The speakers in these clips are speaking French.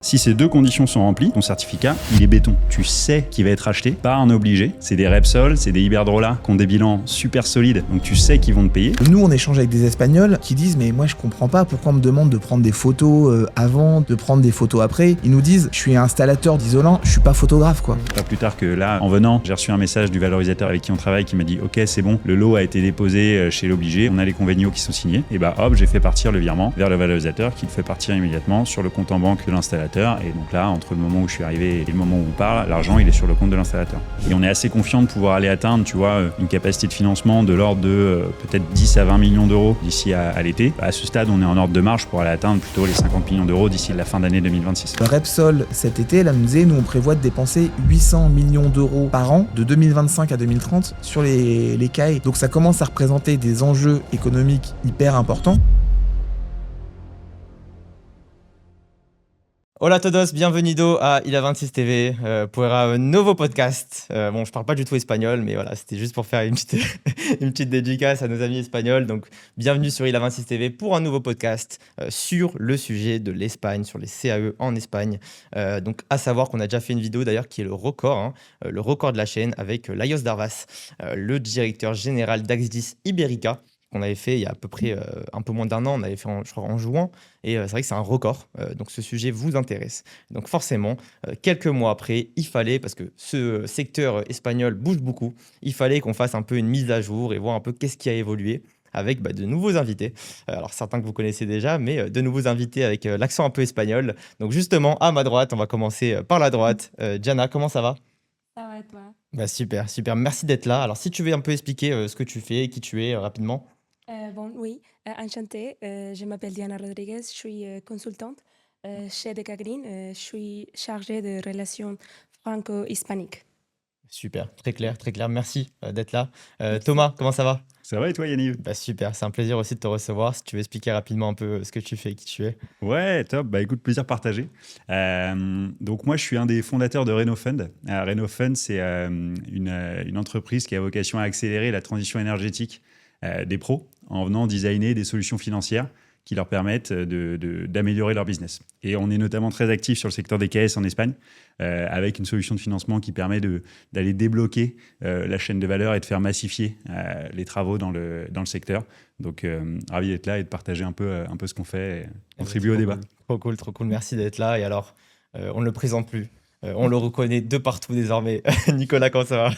Si ces deux conditions sont remplies, ton certificat, il est béton. Tu sais qu'il va être acheté par un obligé. C'est des Repsol, c'est des Iberdrola qui ont des bilans super solides, donc tu sais qu'ils vont te payer. Nous, on échange avec des Espagnols qui disent « Mais moi, je comprends pas pourquoi on me demande de prendre des photos avant, de prendre des photos après. » Ils nous disent « Je suis installateur d'isolant, je suis pas photographe, quoi. » Pas plus tard que là, en venant, j'ai reçu un message du valorisateur avec qui on travaille qui m'a dit « Ok, c'est bon, le lot a été déposé chez l'obligé, on a les convenios qui sont signés. » Et bah hop, j'ai fait partir le virement vers le valorisateur qui le fait partir immédiatement sur le compte en banque de l'installateur. Et donc là, entre le moment où je suis arrivé et le moment où on parle, l'argent il est sur le compte de l'installateur. Et on est assez confiant de pouvoir aller atteindre, tu vois, une capacité de financement de l'ordre de peut-être 10 à 20 millions d'euros d'ici à l'été. À ce stade, on est en ordre de marge pour aller atteindre plutôt les 50 millions d'euros d'ici la fin d'année 2026. Repsol, cet été, là, nous disait, nous on prévoit de dépenser 800 millions d'euros par an de 2025 à 2030 sur les CAE. Donc ça commence à représenter des enjeux économiques hyper importants. Hola a todos, bienvenido a Ila26 TV pour un nouveau podcast. Bon, je parle pas du tout espagnol, mais voilà, c'était juste pour faire une petite dédicace à nos amis espagnols. Donc, bienvenue sur Ila26 TV pour un nouveau podcast sur le sujet de l'Espagne, sur les CAE en Espagne. Donc, à savoir qu'on a déjà fait une vidéo d'ailleurs qui est le record de la chaîne avec Laios Darvas, le directeur général d'Axdis Ibérica. Qu'on avait fait il y a à peu près un peu moins d'un an, on avait fait je crois en juin, et c'est vrai que c'est un record, donc ce sujet vous intéresse. Donc forcément, quelques mois après, il fallait, parce que ce secteur espagnol bouge beaucoup, il fallait qu'on fasse un peu une mise à jour et voir un peu qu'est-ce qui a évolué avec de nouveaux invités. Alors certains que vous connaissez déjà, mais de nouveaux invités avec l'accent un peu espagnol. Donc justement, à ma droite, on va commencer par la droite. Diana, comment ça va ? Ça va et toi? Super, merci d'être là. Alors si tu veux un peu expliquer ce que tu fais, qui tu es rapidement. Oui, enchantée. Je m'appelle Diana Rodriguez, je suis consultante chez Decagreen. Je suis chargée de relations franco-hispaniques. Super, très clair. Merci d'être là. Thomas, comment ça va ? Ça va et toi, Yannick ? Super, c'est un plaisir aussi de te recevoir. Si tu veux expliquer rapidement un peu ce que tu fais et qui tu es. Ouais, top. Bah écoute, plaisir partagé. Donc moi, je suis un des fondateurs de RenoFund. RenoFund, c'est une entreprise qui a vocation à accélérer la transition énergétique des pros en venant designer des solutions financières qui leur permettent d'améliorer leur business. Et on est notamment très actif sur le secteur des KS en Espagne, avec une solution de financement qui permet d'aller débloquer la chaîne de valeur et de faire massifier les travaux dans le secteur. Donc, ravi d'être là et de partager un peu ce qu'on fait et contribuer au débat. Cool. Trop cool. Merci d'être là. Et alors, on ne le présente plus. On le reconnaît de partout désormais. Nicolas, comment ça va ?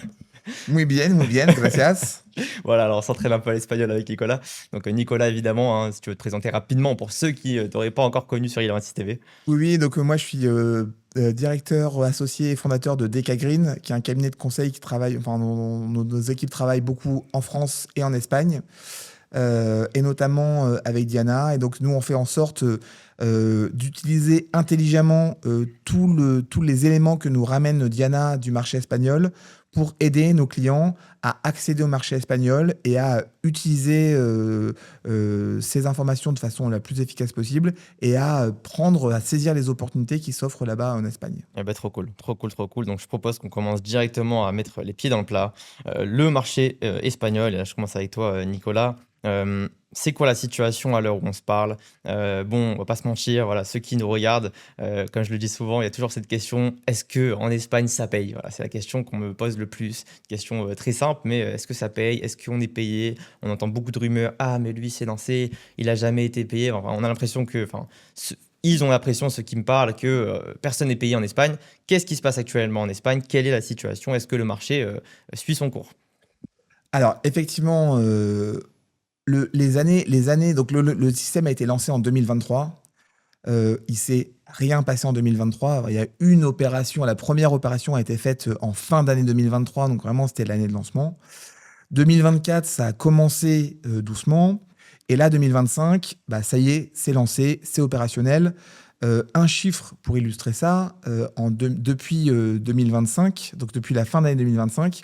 Muy bien, gracias. Voilà, alors on s'entraîne un peu à l'espagnol avec Nicolas. Donc Nicolas, évidemment, si tu veux te présenter rapidement pour ceux qui ne t'auraient pas encore connu sur Ila26 TV. Oui, donc moi je suis directeur associé et fondateur de Decagreen, qui est un cabinet de conseil qui travaille, enfin nos équipes travaillent beaucoup en France et en Espagne, et notamment avec Diana. Et donc nous on fait en sorte d'utiliser intelligemment tous les éléments que nous ramène Diana du marché espagnol pour aider nos clients à accéder au marché espagnol et à utiliser ces informations de façon la plus efficace possible et à saisir les opportunités qui s'offrent là-bas en Espagne. Trop cool. Donc je propose qu'on commence directement à mettre les pieds dans le plat. Le marché espagnol, et là je commence avec toi Nicolas. C'est quoi la situation à l'heure où on se parle ? Bon, on va pas se mentir, voilà, ceux qui nous regardent, comme je le dis souvent, il y a toujours cette question, est-ce qu'en Espagne ça paye ? Voilà, c'est la question qu'on me pose le plus. Une question très simple, mais est-ce que ça paye ? Est-ce qu'on est payé ? On entend beaucoup de rumeurs, ah mais lui s'est lancé, il a jamais été payé. Enfin, on a l'impression que, ils ont l'impression, ceux qui me parlent, que personne n'est payé en Espagne. Qu'est-ce qui se passe actuellement en Espagne ? Quelle est la situation ? Est-ce que le marché suit son cours ? Alors effectivement, les années, donc le système a été lancé en 2023. Il s'est rien passé en 2023. Il y a une opération, la première opération a été faite en fin d'année 2023, donc vraiment c'était l'année de lancement. 2024, ça a commencé doucement. Et là, 2025, ça y est, c'est lancé, c'est opérationnel. Un chiffre pour illustrer ça, depuis 2025, donc depuis la fin d'année 2025,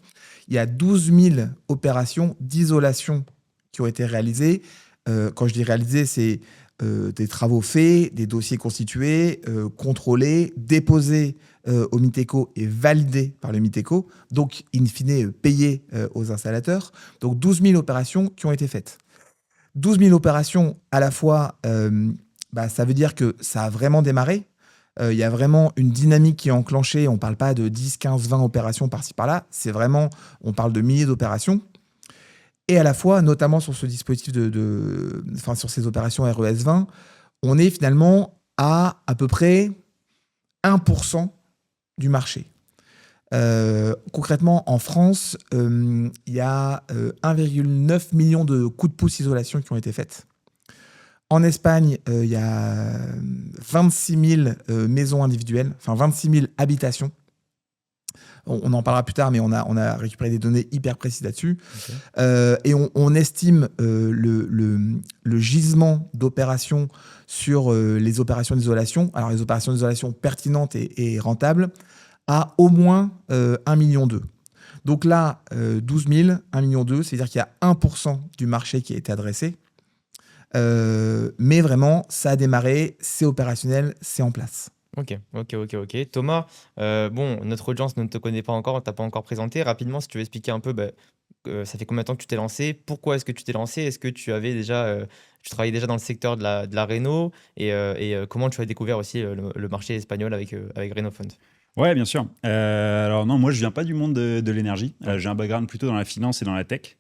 il y a 12 000 opérations d'isolation qui ont été réalisées. Quand je dis réalisées, c'est des travaux faits, des dossiers constitués, contrôlés, déposés au Miteco et validés par le Miteco, donc in fine payés aux installateurs. Donc 12 000 opérations qui ont été faites. 12 000 opérations à la fois, ça veut dire que ça a vraiment démarré. Il y a vraiment une dynamique qui est enclenchée. On ne parle pas de 10, 15, 20 opérations par-ci par-là. C'est vraiment, on parle de milliers d'opérations. Et à la fois, notamment sur ce dispositif sur ces opérations RES 20, on est finalement à peu près 1% du marché. Concrètement, en France, il y a 1,9 million de coups de pouce isolation qui ont été faits. En Espagne, il y a 26 000 maisons individuelles, enfin 26 000 habitations. On en parlera plus tard, mais on a récupéré des données hyper précises là-dessus. Okay. Et on estime le gisement d'opérations sur les opérations d'isolation, alors les opérations d'isolation pertinentes et rentables, à au moins 1,2 million. Donc là, 12 000, 1,2 million, c'est-à-dire qu'il y a 1% du marché qui a été adressé. Mais vraiment, ça a démarré, c'est opérationnel, c'est en place. Ok. Thomas, notre audience ne te connaît pas encore, on ne t'a pas encore présenté. Rapidement, si tu veux expliquer un peu, ça fait combien de temps que tu t'es lancé? Pourquoi est-ce que tu t'es lancé? Est-ce que tu avais déjà, tu travaillais déjà dans le secteur de la réno? Et comment tu as découvert aussi le marché espagnol avec Renofund? Ouais, bien sûr. Alors non, moi je viens pas du monde de l'énergie. J'ai un background plutôt dans la finance et dans la tech.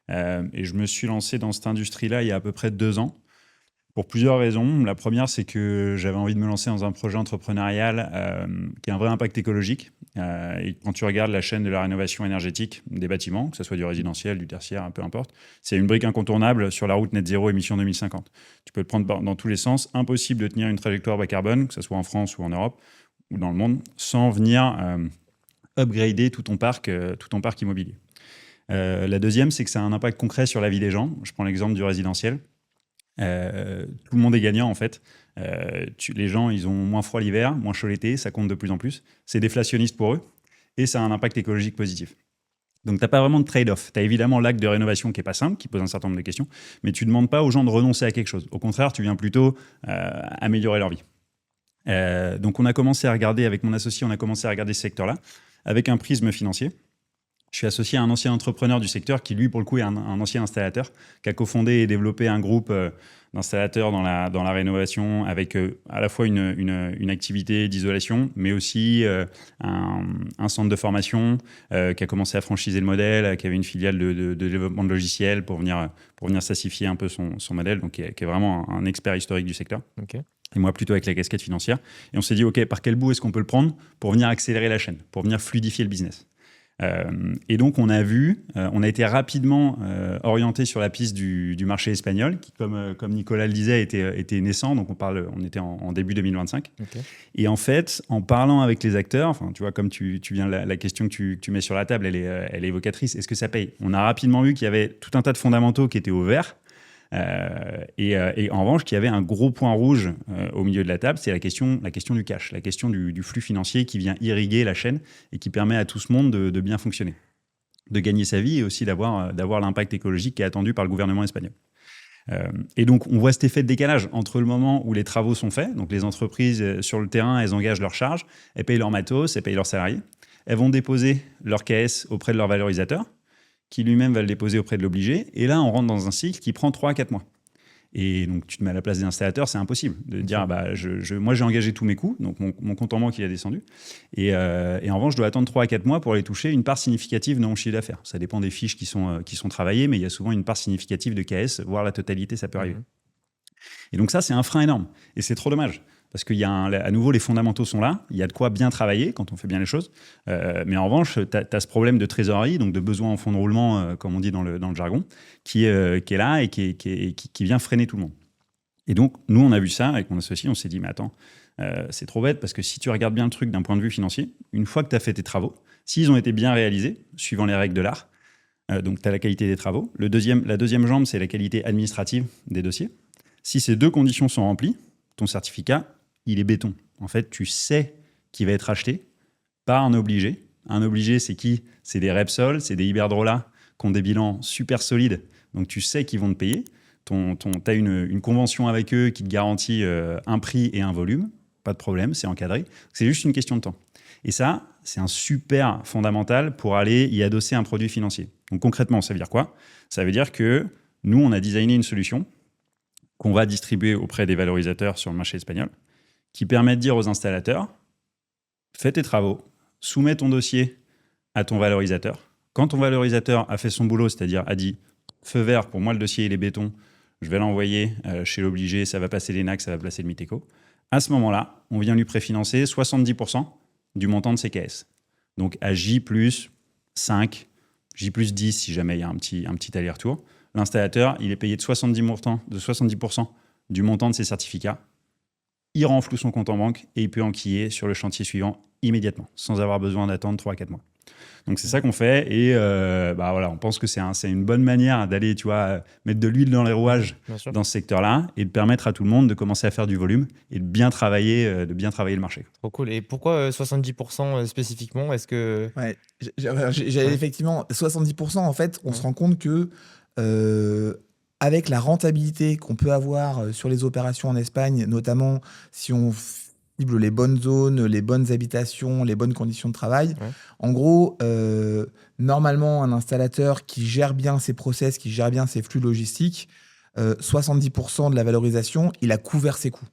Et je me suis lancé dans cette industrie-là il y a à peu près 2 ans. Pour plusieurs raisons. La première, c'est que j'avais envie de me lancer dans un projet entrepreneurial qui a un vrai impact écologique. Et quand tu regardes la chaîne de la rénovation énergétique des bâtiments, que ce soit du résidentiel, du tertiaire, peu importe, c'est une brique incontournable sur la route net zéro émission 2050. Tu peux le prendre dans tous les sens. Impossible de tenir une trajectoire bas carbone, que ce soit en France ou en Europe ou dans le monde, sans venir upgrader tout ton parc immobilier. La deuxième, c'est que ça a un impact concret sur la vie des gens. Je prends l'exemple du résidentiel. Tout le monde est gagnant en fait. Les gens, ils ont moins froid l'hiver, moins chaud l'été, ça compte de plus en plus. C'est déflationniste pour eux et ça a un impact écologique positif. Donc, tu n'as pas vraiment de trade-off. Tu as évidemment l'acte de rénovation qui n'est pas simple, qui pose un certain nombre de questions, mais tu ne demandes pas aux gens de renoncer à quelque chose. Au contraire, tu viens plutôt améliorer leur vie. Donc, on a commencé à regarder, avec mon associé, ce secteur-là avec un prisme financier. Je suis associé à un ancien entrepreneur du secteur qui, lui, pour le coup, est un ancien installateur qui a cofondé et développé un groupe d'installateurs dans la rénovation avec à la fois une activité d'isolation, mais aussi un centre de formation qui a commencé à franchiser le modèle, qui avait une filiale de développement de logiciels pour venir sassifier un peu son modèle, donc qui est vraiment un expert historique du secteur. Okay. Et moi, plutôt avec la casquette financière. Et on s'est dit, OK, par quel bout est-ce qu'on peut le prendre pour venir accélérer la chaîne, pour venir fluidifier le business? Et donc, on a été rapidement orienté sur la piste du marché espagnol, qui, comme Nicolas le disait, était naissant. Donc, on était en début 2025. Okay. Et en fait, en parlant avec les acteurs, enfin, tu vois, comme tu viens, la question que tu mets sur la table, elle est évocatrice. Est-ce que ça paye? On a rapidement vu qu'il y avait tout un tas de fondamentaux qui étaient au vert. Et en revanche, qu'il y avait un gros point rouge au milieu de la table, c'est la question du cash, la question du flux financier qui vient irriguer la chaîne et qui permet à tout ce monde de bien fonctionner, de gagner sa vie et aussi d'avoir l'impact écologique qui est attendu par le gouvernement espagnol. Et donc, on voit cet effet de décalage entre le moment où les travaux sont faits, donc les entreprises sur le terrain, elles engagent leurs charges, elles payent leur matos, elles payent leurs salariés, elles vont déposer leur KS auprès de leur valorisateur, qui lui-même va le déposer auprès de l'obligé. Et là, on rentre dans un cycle qui prend 3 à 4 mois. Et donc, tu te mets à la place des installateurs, c'est impossible de dire, moi, j'ai engagé tous mes coûts, donc mon compte en banque, il a descendu. Et en revanche, je dois attendre 3 à 4 mois pour aller toucher une part significative de mon chiffre d'affaires. Ça dépend des fiches qui sont travaillées, mais il y a souvent une part significative de KS, voire la totalité, ça peut arriver. Et donc ça, c'est un frein énorme. Et c'est trop dommage. Parce qu'il y a à nouveau, les fondamentaux sont là, il y a de quoi bien travailler quand on fait bien les choses. Mais en revanche, tu as ce problème de trésorerie, donc de besoin en fonds de roulement, comme on dit dans le jargon, qui est là et qui vient freiner tout le monde. Et donc, nous, on a vu ça avec mon associé, on s'est dit, mais attends, c'est trop bête, parce que si tu regardes bien le truc d'un point de vue financier, une fois que tu as fait tes travaux, s'ils ont été bien réalisés, suivant les règles de l'art, donc tu as la qualité des travaux. La deuxième jambe, c'est la qualité administrative des dossiers. Si ces 2 conditions sont remplies, ton certificat, il est béton. En fait, tu sais qu'il va être acheté par un obligé. Un obligé, c'est qui? C'est des Repsol, c'est des Iberdrola qui ont des bilans super solides. Donc, tu sais qu'ils vont te payer. Tu as une convention avec eux qui te garantit un prix et un volume. Pas de problème, c'est encadré. C'est juste une question de temps. Et ça, c'est un super fondamental pour aller y adosser un produit financier. Donc, concrètement, ça veut dire quoi? Ça veut dire que nous, on a designé une solution qu'on va distribuer auprès des valorisateurs sur le marché espagnol, qui permet de dire aux installateurs, fais tes travaux, soumets ton dossier à ton valorisateur. Quand ton valorisateur a fait son boulot, c'est-à-dire a dit feu vert, pour moi le dossier il est béton, je vais l'envoyer chez l'obligé, ça va passer l'ENAC, ça va passer le MITECO. À ce moment-là, on vient lui préfinancer 70% du montant de ses caisses. Donc à J plus 5, J plus 10 si jamais il y a un petit aller-retour. L'installateur, il est payé de 70% du montant de ses certificats. Il renfloue son compte en banque et il peut enquiller sur le chantier suivant immédiatement, sans avoir besoin d'attendre 3-4 mois. Donc c'est ça qu'on fait et voilà, on pense que c'est une bonne manière d'aller, tu vois, mettre de l'huile dans les rouages dans ce secteur-là et de permettre à tout le monde de commencer à faire du volume et de bien travailler le marché. Trop cool. Et pourquoi 70% spécifiquement? Est-ce que... Ouais, j'avais effectivement 70%. En fait, on se rend compte que avec la rentabilité qu'on peut avoir sur les opérations en Espagne, notamment si on cible les bonnes zones, les bonnes habitations, les bonnes conditions de travail, en gros, normalement, un installateur qui gère bien ses process, qui gère bien ses flux logistiques, 70% de la valorisation, il a couvert ses coûts.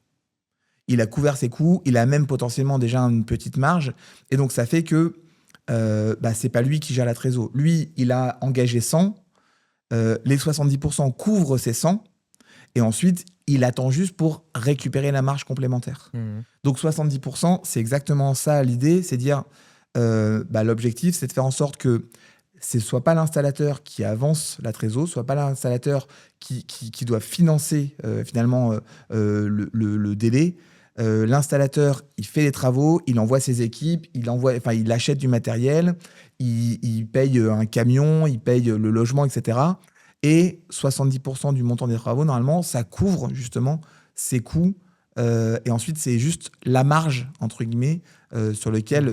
Il a même potentiellement déjà une petite marge. Et donc, ça fait que c'est pas lui qui gère la trésor. Lui, il a engagé 100. Les 70% couvrent ces 100. Et ensuite, il attend juste pour récupérer la marge complémentaire. Donc, 70%, c'est exactement ça l'idée. C'est dire, l'objectif, c'est de faire en sorte que ce ne soit pas l'installateur qui avance la trésor, soit pas l'installateur qui doit financer finalement le délai. L'installateur, il fait les travaux, il envoie ses équipes, il achète du matériel, il paye un camion, il paye le logement, etc. Et 70% du montant des travaux, normalement, ça couvre justement ses coûts. Et ensuite, c'est juste la marge, entre guillemets, sur laquelle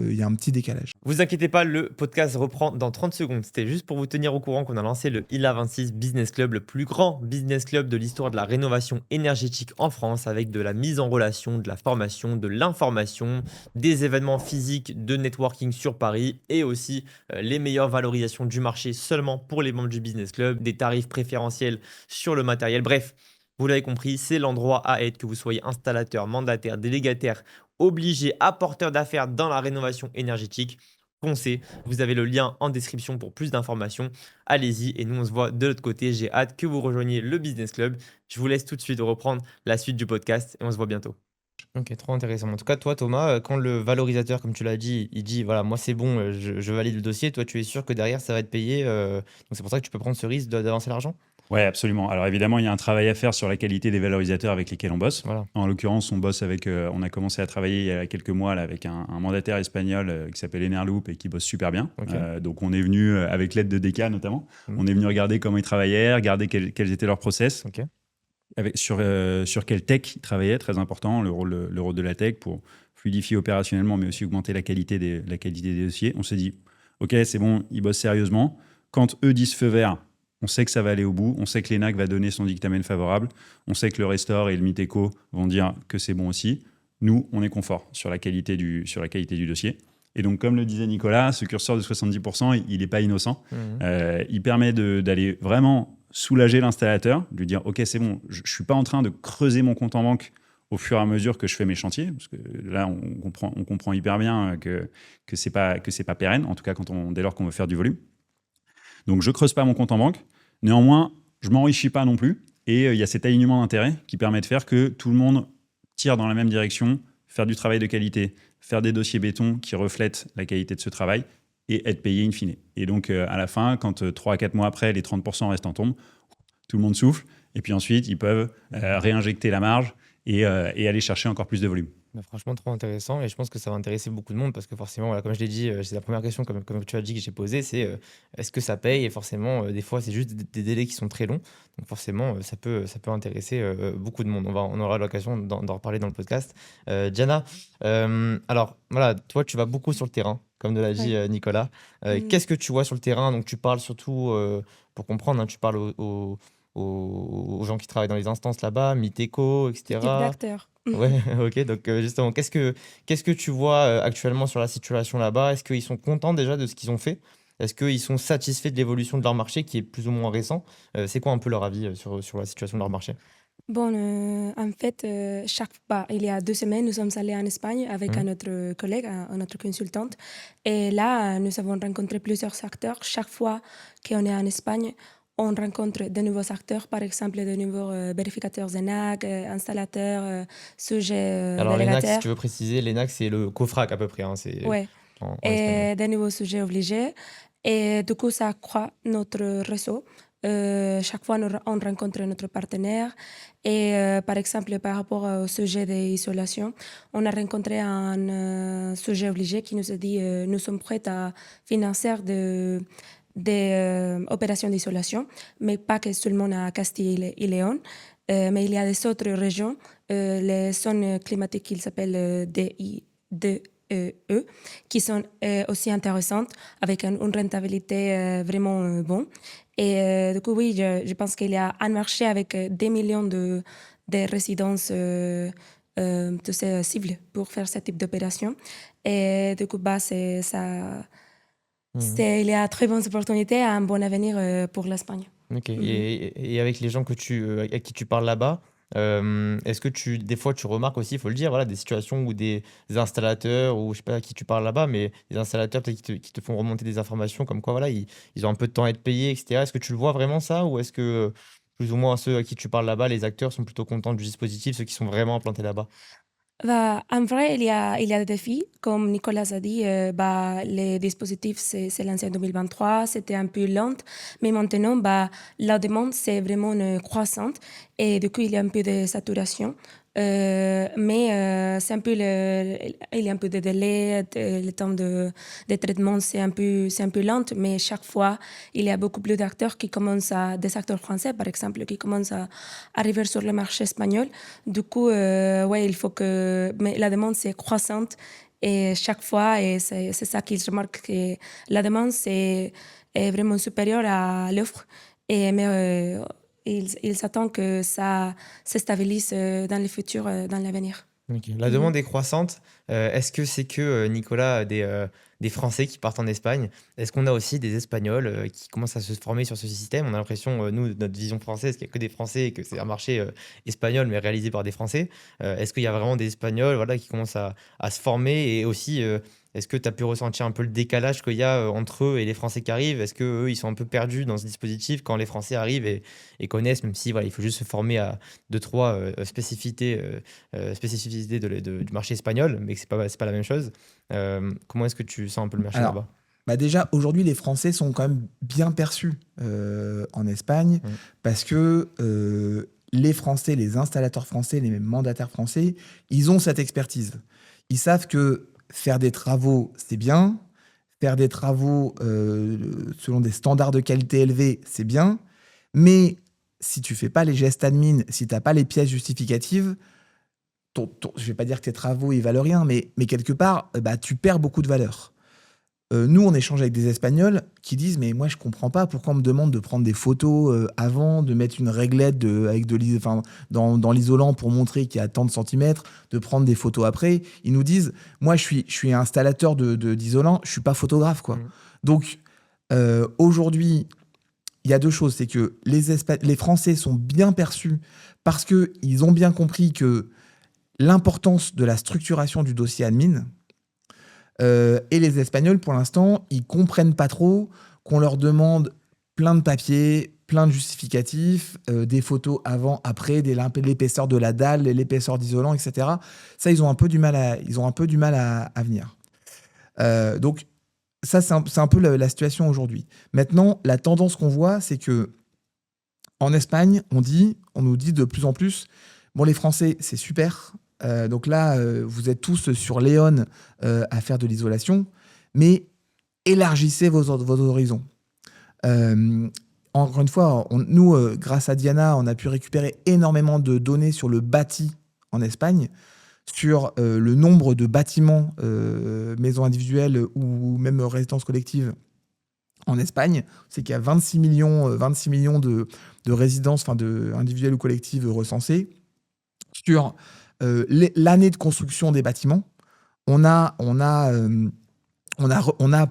il y a un petit décalage. Vous inquiétez pas, le podcast reprend dans 30 secondes. C'était juste pour vous tenir au courant qu'on a lancé le ILA26 Business Club, le plus grand business club de l'histoire de la rénovation énergétique en France, avec de la mise en relation, de la formation, de l'information, des événements physiques de networking sur Paris et aussi les meilleures valorisations du marché seulement pour les membres du Business Club, des tarifs préférentiels sur le matériel. Bref, vous l'avez compris, c'est l'endroit à être, que vous soyez installateur, mandataire, délégataire, obligé, apporteur d'affaires dans la rénovation énergétique. Foncez, vous avez le lien en description pour plus d'informations. Allez-y et nous on se voit de l'autre côté. J'ai hâte que vous rejoigniez le Business Club. Je vous laisse tout de suite reprendre la suite du podcast et on se voit bientôt. Ok, trop intéressant. En tout cas, toi Thomas, quand le valorisateur, comme tu l'as dit, il dit voilà, moi c'est bon, je valide le dossier, toi tu es sûr que derrière ça va être payé, donc c'est pour ça que tu peux prendre ce risque d'avancer l'argent? Oui, absolument. Alors évidemment, il y a un travail à faire sur la qualité des valorisateurs avec lesquels on bosse. Voilà. En l'occurrence, on a commencé à travailler il y a quelques mois là, avec un mandataire espagnol qui s'appelle Enerloop et qui bosse super bien. Ok. Donc on est venu, avec l'aide de DK notamment, on est venu regarder comment ils travaillaient, regarder quels étaient leurs process, Ok. sur quelle tech ils travaillaient, très important, le rôle de la tech pour fluidifier opérationnellement, mais aussi augmenter la qualité des dossiers. On s'est dit, ok, c'est bon, ils bossent sérieusement. Quand eux disent feu vert, on sait que ça va aller au bout, on sait que l'ENAC va donner son dictamen favorable, on sait que le Restore et le MITECO vont dire que c'est bon aussi. Nous, on est confort sur la qualité du dossier. Et donc, comme le disait Nicolas, ce curseur de 70%, il n'est pas innocent. Il permet d'aller vraiment soulager l'installateur, de lui dire « Ok, c'est bon, je ne suis pas en train de creuser mon compte en banque au fur et à mesure que je fais mes chantiers. » Parce que là, on comprend hyper bien que ce n'est pas pérenne, en tout cas dès lors qu'on veut faire du volume. Donc, je ne creuse pas mon compte en banque. Néanmoins, je ne m'enrichis pas non plus. Et il y a cet alignement d'intérêts qui permet de faire que tout le monde tire dans la même direction, faire du travail de qualité, faire des dossiers béton qui reflètent la qualité de ce travail et être payé in fine. Et donc, à la fin, quand 3 à 4 mois après, les 30% restent en tombe, tout le monde souffle. Et puis ensuite, ils peuvent réinjecter la marge et aller chercher encore plus de volume. Franchement, trop intéressant et je pense que ça va intéresser beaucoup de monde parce que forcément, voilà, comme je l'ai dit, c'est la première question, comme tu as dit, que j'ai posée, c'est est-ce que ça paye? Et forcément, des fois, c'est juste des délais qui sont très longs. Donc forcément, ça peut intéresser beaucoup de monde. On aura l'occasion d'en reparler dans le podcast. Diana, alors voilà, toi, tu vas beaucoup sur le terrain, comme l'a dit Nicolas. Qu'est-ce que tu vois sur le terrain? Donc tu parles surtout, pour comprendre, hein, tu parles aux gens qui travaillent dans les instances là-bas, MITECO, etc. Type d'acteur. Ouais, ok. Donc justement, qu'est-ce que tu vois actuellement sur la situation là-bas? Est-ce qu'ils sont contents déjà de ce qu'ils ont fait? Est-ce qu'ils sont satisfaits de l'évolution de leur marché qui est plus ou moins récent? C'est quoi un peu leur avis sur la situation de leur marché? Bon, en fait, il y a 2 semaines, nous sommes allés en Espagne avec un autre collègue, un autre consultante. Et là, nous avons rencontré plusieurs acteurs. Chaque fois qu'on est en Espagne, on rencontre de nouveaux acteurs, par exemple de nouveaux vérificateurs ENAC, installateurs, sujets Alors, l'ENAC, si délégataires. tu veux préciser, l'ENAC, c'est le COFRAC à peu près, hein, c'est Ouais. en espagnol. Et de nouveaux sujets obligés. Et du coup, ça accroît notre réseau. Chaque fois, on rencontre notre partenaire. Et par exemple, par rapport au sujet d'isolation, on a rencontré un sujet obligé qui nous a dit nous sommes prêts à financer des opérations d'isolation, mais pas que seulement à Castille et Léon. Mais il y a des autres régions, les zones climatiques qu'ils s'appellent DE, qui sont aussi intéressantes, avec une rentabilité vraiment bonne. Et du coup, oui, je pense qu'il y a un marché avec des millions de résidences de ces cibles pour faire ce type d'opération. Et du coup, il y a très bonnes opportunités, un bon avenir pour l'Espagne. Ok. Mhm. Et avec les gens à qui tu parles là-bas, est-ce que des fois tu remarques aussi, il faut le dire, voilà, des situations où des installateurs, ou je sais pas à qui tu parles là-bas, mais des installateurs peut-être qui te font remonter des informations comme quoi voilà, ils ont un peu de temps à être payés, etc. Est-ce que tu le vois vraiment ça, ou est-ce que plus ou moins ceux à qui tu parles là-bas, les acteurs sont plutôt contents du dispositif, ceux qui sont vraiment implantés là-bas? Bah, en vrai, il y a des défis. Comme Nicolas a dit, les dispositifs, c'est lancé en 2023, c'était un peu lent, mais maintenant, la demande, c'est vraiment croissante et du coup, il y a un peu de saturation. Mais c'est un peu il y a un peu de délai, le temps de traitement, c'est un peu lent, mais chaque fois, il y a beaucoup plus d'acteurs des acteurs français, par exemple, qui commencent à arriver sur le marché espagnol. Du coup, ouais, mais la demande, c'est croissante et chaque fois, et c'est ça qu'ils remarquent, que la demande, est vraiment supérieure à l'offre. Mais ils s'attendent que ça se stabilise dans le futur, dans l'avenir. Ok. La Mhm. demande est croissante. Est-ce que c'est que, Nicolas, des Français qui partent en Espagne? Est-ce qu'on a aussi des Espagnols qui commencent à se former sur ce système? On a l'impression, nous, notre vision française, qu'il n'y a que des Français et que c'est un marché espagnol, mais réalisé par des Français. Est-ce qu'il y a vraiment des Espagnols, voilà, qui commencent à se former? Et aussi, est-ce que tu as pu ressentir un peu le décalage qu'il y a entre eux et les Français qui arrivent? Est-ce qu'eux, ils sont un peu perdus dans ce dispositif quand les Français arrivent et connaissent, même si voilà, il faut juste se former à deux, trois spécificité du marché espagnol, mais que c'est pas la même chose. Comment est-ce que tu sens un peu le marché Alors, là-bas? déjà, aujourd'hui, les Français sont quand même bien perçus en Espagne Mm. parce que les Français, les installateurs français, les mêmes mandataires français, ils ont cette expertise. Ils savent que faire des travaux, c'est bien. Faire des travaux selon des standards de qualité élevés, c'est bien. Mais si tu fais pas les gestes admin, si tu n'as pas les pièces justificatives, je vais pas dire que tes travaux ils valent rien, mais quelque part, tu perds beaucoup de valeur. Nous, on échange avec des Espagnols qui disent mais moi je comprends pas pourquoi on me demande de prendre des photos avant, de mettre une réglette avec enfin, dans l'isolant pour montrer qu'il y a tant de centimètres, de prendre des photos après. Ils nous disent moi je suis installateur d'isolant, je suis pas photographe quoi. Mm. Donc aujourd'hui il y a deux choses, c'est que les Français sont bien perçus parce que ils ont bien compris que l'importance de la structuration du dossier admin. Et les Espagnols, pour l'instant, ils comprennent pas trop qu'on leur demande plein de papiers, plein de justificatifs, des photos avant, après, l'épaisseur de la dalle, l'épaisseur d'isolant, etc. Ça, ils ont un peu du mal à venir. Donc, ça, c'est un peu la situation aujourd'hui. Maintenant, la tendance qu'on voit, c'est que en Espagne, on nous dit de plus en plus, bon, les Français, c'est super. Donc là, vous êtes tous sur Léon à faire de l'isolation, mais élargissez vos horizons. Encore une fois, nous, grâce à Diana, on a pu récupérer énormément de données sur le bâti en Espagne, sur le nombre de bâtiments, maisons individuelles ou même résidences collectives en Espagne. C'est qu'il y a 26 millions de résidences, enfin individuelles ou collectives recensées. Sur l'année de construction des bâtiments, on a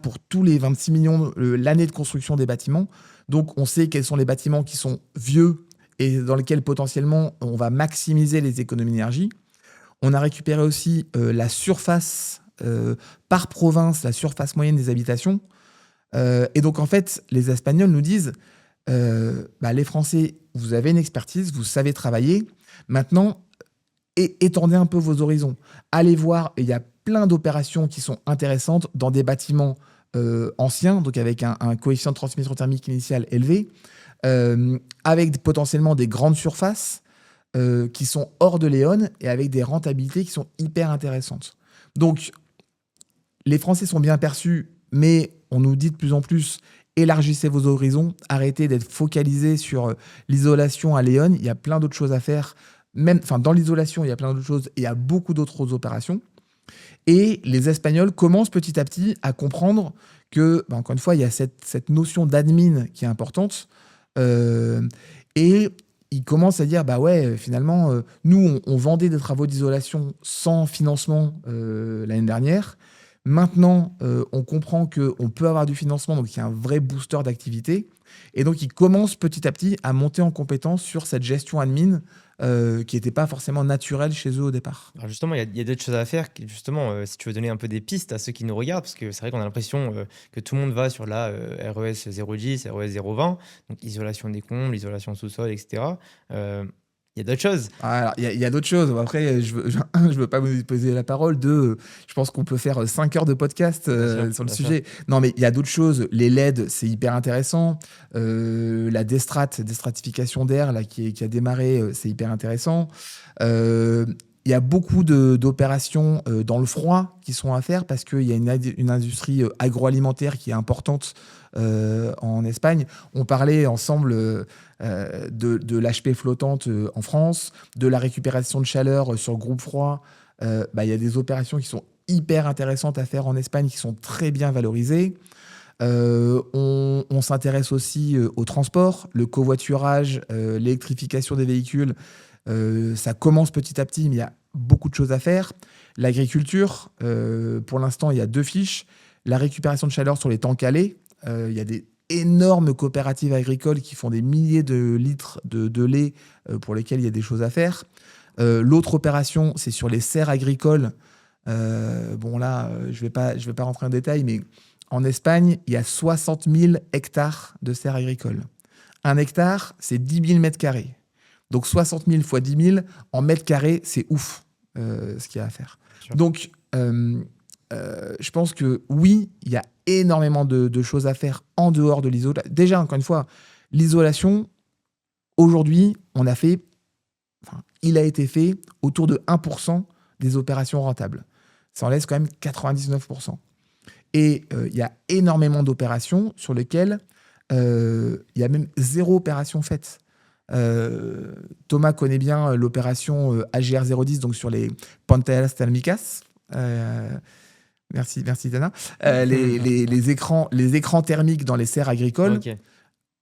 pour tous les 26 millions l'année de construction des bâtiments. Donc, on sait quels sont les bâtiments qui sont vieux et dans lequel potentiellement on va maximiser les économies d'énergie. On a récupéré aussi la surface par province, la surface moyenne des habitations. Et donc en fait, les Espagnols nous disent les Français, vous avez une expertise, vous savez travailler. Maintenant, étendez un peu vos horizons. Allez voir, il y a plein d'opérations qui sont intéressantes dans des bâtiments anciens, donc avec un coefficient de transmission thermique initial élevé, avec potentiellement des grandes surfaces qui sont hors de Léon et avec des rentabilités qui sont hyper intéressantes. Donc, les Français sont bien perçus, mais on nous dit de plus en plus, élargissez vos horizons, arrêtez d'être focalisés sur l'isolation à Léon. Il y a plein d'autres choses à faire. Dans l'isolation, il y a plein d'autres choses et il y a beaucoup d'autres opérations. Et les Espagnols commencent petit à petit à comprendre que, encore une fois, il y a cette notion d'admin qui est importante. Et ils commencent à dire, finalement, nous, on vendait des travaux d'isolation sans financement l'année dernière. Maintenant, on comprend qu'on peut avoir du financement, donc il y a un vrai booster d'activité. Et donc, ils commencent petit à petit à monter en compétence sur cette gestion admin qui n'était pas forcément naturelle chez eux au départ. Alors justement, il y a d'autres choses à faire. Justement, si tu veux donner un peu des pistes à ceux qui nous regardent, parce que c'est vrai qu'on a l'impression que tout le monde va sur la RES 010, RES 020, donc isolation des combles, isolation sous-sol, etc. Il y a d'autres choses. Alors, il y a d'autres choses. Après, je veux pas vous poser la parole. Deux, je pense qu'on peut faire 5 heures de podcast sur le sujet. Non, mais il y a d'autres choses. Les LED, c'est hyper intéressant. La déstratification d'air là, qui a démarré, c'est hyper intéressant. Il y a beaucoup d'opérations dans le froid qui sont à faire parce qu'il y a une industrie agroalimentaire qui est importante en Espagne. On parlait ensemble de l'HP flottante en France, de la récupération de chaleur sur groupe froid. Il y a des opérations qui sont hyper intéressantes à faire en Espagne, qui sont très bien valorisées. On s'intéresse aussi au transport, le covoiturage, l'électrification des véhicules. Ça commence petit à petit, mais il y a beaucoup de choses à faire. L'agriculture, pour l'instant, il y a 2 fiches. La récupération de chaleur sur les temps calés. Il y a des énormes coopératives agricoles qui font des milliers de litres de lait pour lesquels il y a des choses à faire. L'autre opération, c'est sur les serres agricoles. Je vais pas rentrer en détail, mais en Espagne, il y a 60 000 hectares de serres agricoles. Un hectare, c'est 10 000 mètres carrés. Donc 60 000 fois 10 000 en mètres carrés, c'est ouf ce qu'il y a à faire. Sure. Donc, je pense que oui, il y a énormément de choses à faire en dehors de l'isolation. Déjà, encore une fois, l'isolation, aujourd'hui, il a été fait autour de 1% des opérations rentables. Ça en laisse quand même 99%. Et il y a énormément d'opérations sur lesquelles il y a même 0 opération faite. Thomas connaît bien l'opération AGR 010, donc sur les pantallas thermicas. Merci Dana. Les écrans thermiques dans les serres agricoles. Okay.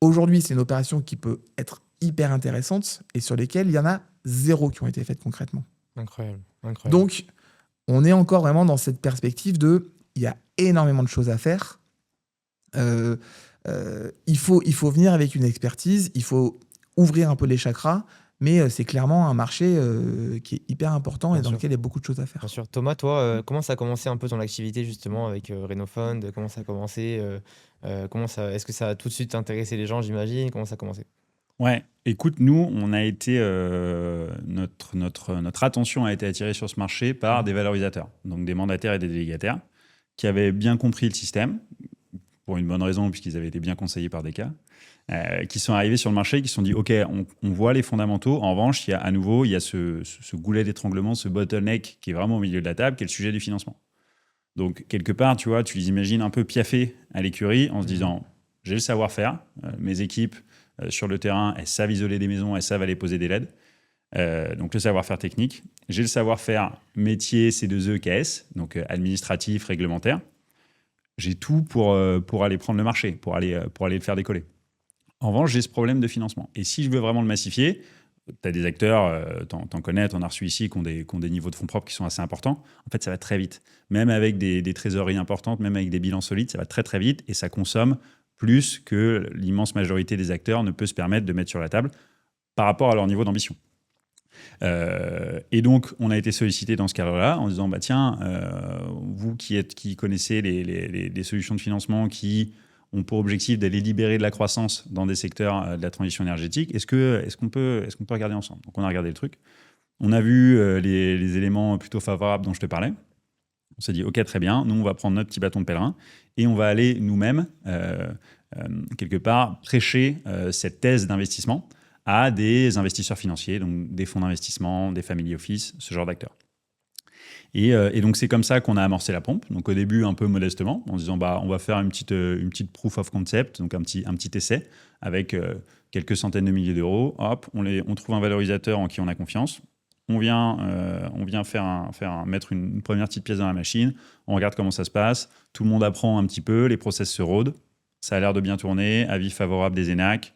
Aujourd'hui, c'est une opération qui peut être hyper intéressante et sur lesquelles il y en a 0 qui ont été faites concrètement. Incroyable. Donc, on est encore vraiment dans cette perspective il y a énormément de choses à faire. Il faut venir avec une expertise, il faut ouvrir un peu les chakras, mais c'est clairement un marché qui est hyper important et dans lequel il y a beaucoup de choses à faire. Bien sûr. Thomas, toi, comment ça a commencé un peu ton activité justement avec Renofund? Comment ça a commencé est-ce que ça a tout de suite intéressé les gens, j'imagine? Comment ça a commencé? Ouais, écoute, nous, on a été notre attention a été attirée sur ce marché par des valorisateurs, donc des mandataires et des délégataires, qui avaient bien compris le système, pour une bonne raison, puisqu'ils avaient été bien conseillés par des cas, qui sont arrivés sur le marché et qui se sont dit « Ok, on voit les fondamentaux. En revanche, il y a ce goulet d'étranglement, ce bottleneck qui est vraiment au milieu de la table, qui est le sujet du financement. » Donc, quelque part, tu vois, tu les imagines un peu piaffés à l'écurie en se disant « J'ai le savoir-faire, mes équipes sur le terrain, elles savent isoler des maisons, elles savent aller poser des LED. Donc, le savoir-faire technique. J'ai le savoir-faire métier C2E, KS, donc administratif, réglementaire. J'ai tout pour aller prendre le marché, pour aller le faire décoller. En revanche, j'ai ce problème de financement. Et si je veux vraiment le massifier, tu as des acteurs, t'en connais, t'en as reçu ici, qui ont des niveaux de fonds propres qui sont assez importants. En fait, ça va très vite. Même avec des trésoreries importantes, même avec des bilans solides, ça va très, très vite et ça consomme plus que l'immense majorité des acteurs ne peut se permettre de mettre sur la table. par rapport à leur niveau d'ambition. Et donc, on a été sollicité dans ce cadre-là en disant, tiens, vous qui connaissez les solutions de financement qui ont pour objectif d'aller libérer de la croissance dans des secteurs de la transition énergétique, est-ce qu'on peut regarder ensemble? Donc, on a regardé le truc. On a vu les éléments plutôt favorables dont je te parlais. On s'est dit, OK, très bien, nous, on va prendre notre petit bâton de pèlerin et on va aller nous-mêmes, quelque part, prêcher cette thèse d'investissement à des investisseurs financiers, donc des fonds d'investissement, des family office, ce genre d'acteurs. Et donc, c'est comme ça qu'on a amorcé la pompe. Donc, au début, un peu modestement, en disant, on va faire une petite proof of concept, donc un petit essai avec quelques centaines de milliers d'euros. Hop, on trouve un valorisateur en qui on a confiance. On vient mettre une première petite pièce dans la machine. On regarde comment ça se passe. Tout le monde apprend un petit peu. Les process se rôdent. Ça a l'air de bien tourner. Avis favorable des ENAC.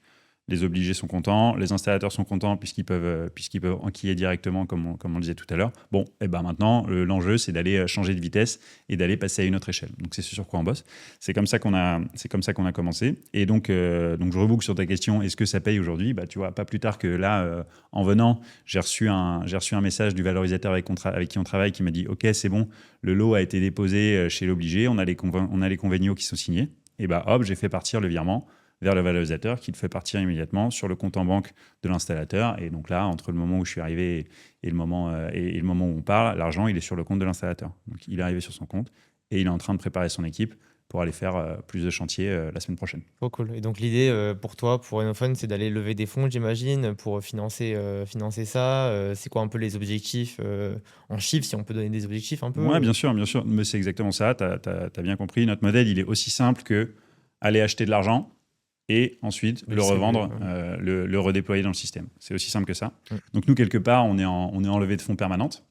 Les obligés sont contents, les installateurs sont contents puisqu'ils peuvent enquiller directement, comme on le disait tout à l'heure. Bon, et maintenant, l'enjeu, c'est d'aller changer de vitesse et d'aller passer à une autre échelle. Donc, c'est ce sur quoi on bosse. C'est comme ça qu'on a commencé. Et donc je reboucle sur ta question, est-ce que ça paye aujourd'hui? Tu vois, pas plus tard que là, en venant, j'ai reçu un message du valorisateur avec qui on travaille qui m'a dit, OK, c'est bon, le lot a été déposé chez l'obligé, on a les convenios qui sont signés. Et hop, j'ai fait partir le virement vers le valorisateur qui le fait partir immédiatement sur le compte en banque de l'installateur. Et donc là, entre le moment où je suis arrivé et le moment où on parle, l'argent, il est sur le compte de l'installateur. Donc il est arrivé sur son compte et il est en train de préparer son équipe pour aller faire plus de chantiers la semaine prochaine. Oh, cool. Et donc l'idée pour toi, pour Renovefund, c'est d'aller lever des fonds, j'imagine, pour financer ça. C'est quoi un peu les objectifs en chiffres, si on peut donner des objectifs un peu? Oui, bien sûr. Mais c'est exactement ça. Tu as bien compris. Notre modèle, il est aussi simple que aller acheter de l'argent et ensuite le revendre, le redéployer dans le système. C'est aussi simple que ça. Donc nous, quelque part, on est en levée de fonds permanente,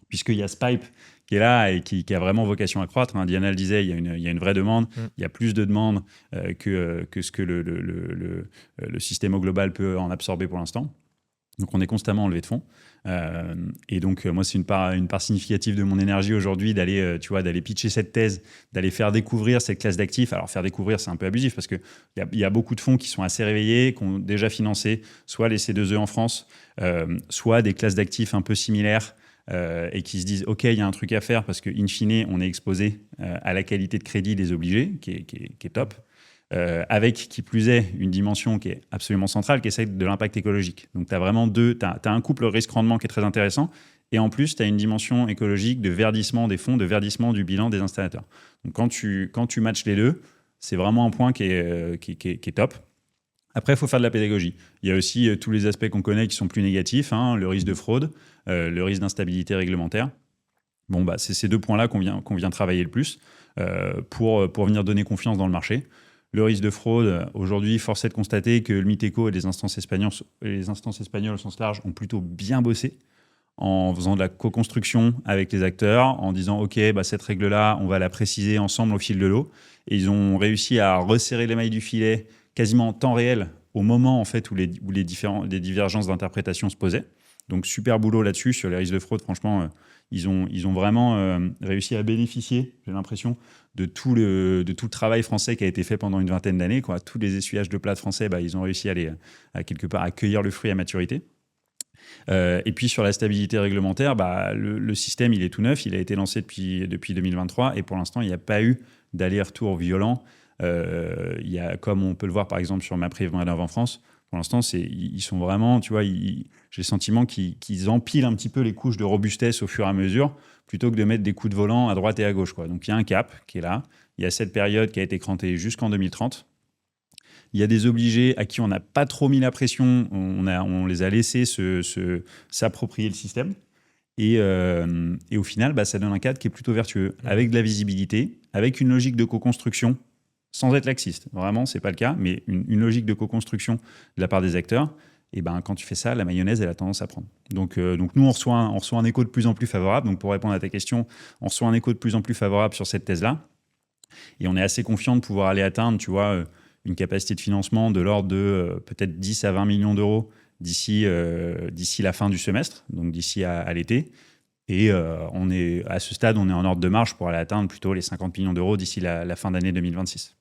puisqu'il y a ce pipe qui est là et qui a vraiment vocation à croître. Diana le disait, il y a une vraie demande. Il y a plus de demandes que ce que le système au global peut en absorber pour l'instant. Donc, on est constamment en levée de fonds. Et donc, moi, c'est une part significative de mon énergie aujourd'hui d'aller pitcher cette thèse, d'aller faire découvrir cette classe d'actifs. Alors, faire découvrir, c'est un peu abusif parce qu'il y a beaucoup de fonds qui sont assez réveillés, qui ont déjà financé soit les C2E en France, soit des classes d'actifs un peu similaires et qui se disent « Ok, il y a un truc à faire parce qu'in fine, on est exposé à la qualité de crédit des obligés, qui est top. » Avec, qui plus est, une dimension qui est absolument centrale, qui est celle de l'impact écologique. Donc, tu as vraiment un couple risque-rendement qui est très intéressant, et en plus, tu as une dimension écologique de verdissement des fonds, de verdissement du bilan des installateurs. Donc, quand tu matches les deux, c'est vraiment un point qui est top. Après, il faut faire de la pédagogie. Il y a aussi tous les aspects qu'on connaît qui sont plus négatifs, le risque de fraude, le risque d'instabilité réglementaire. Bon, c'est ces deux points-là qu'on vient travailler le plus pour venir donner confiance dans le marché. Le risque de fraude, aujourd'hui, force est de constater que le MITECO et les instances espagnoles au sens large ont plutôt bien bossé en faisant de la co-construction avec les acteurs, en disant « Ok, cette règle-là, on va la préciser ensemble au fil de l'eau ». Et ils ont réussi à resserrer les mailles du filet quasiment en temps réel au moment en fait, où les divergences d'interprétation se posaient. Donc, super boulot là-dessus, sur les risques de fraude. Franchement, ils ont vraiment réussi à bénéficier, j'ai l'impression, de tout le travail français qui a été fait pendant une vingtaine d'années. Tous les essuyages de plate français, ils ont réussi à quelque part à cueillir le fruit à maturité. Et puis, sur la stabilité réglementaire, le système, il est tout neuf. Il a été lancé depuis 2023 et pour l'instant, il n'y a pas eu d'aller-retour violent. Comme on peut le voir, par exemple, sur MaPrimeRénov' en France, pour l'instant, ils sont vraiment, tu vois, j'ai le sentiment qu'ils empilent un petit peu les couches de robustesse au fur et à mesure, plutôt que de mettre des coups de volant à droite et à gauche, quoi. Donc, il y a un cap qui est là. Il y a cette période qui a été crantée jusqu'en 2030. Il y a des obligés à qui on n'a pas trop mis la pression. On les a laissés s'approprier le système. Et au final, ça donne un cadre qui est plutôt vertueux, avec de la visibilité, avec une logique de co-construction, sans être laxiste. Vraiment, ce n'est pas le cas, mais une logique de co-construction de la part des acteurs. Et quand tu fais ça, la mayonnaise, elle a tendance à prendre. Donc nous, on reçoit un écho de plus en plus favorable. Donc, pour répondre à ta question, on reçoit un écho de plus en plus favorable sur cette thèse-là. Et on est assez confiant de pouvoir aller atteindre, tu vois, une capacité de financement de l'ordre de peut-être 10 à 20 millions d'euros d'ici la fin du semestre, donc d'ici à l'été. Et à ce stade, on est en ordre de marche pour aller atteindre plutôt les 50 millions d'euros d'ici la fin d'année 2026.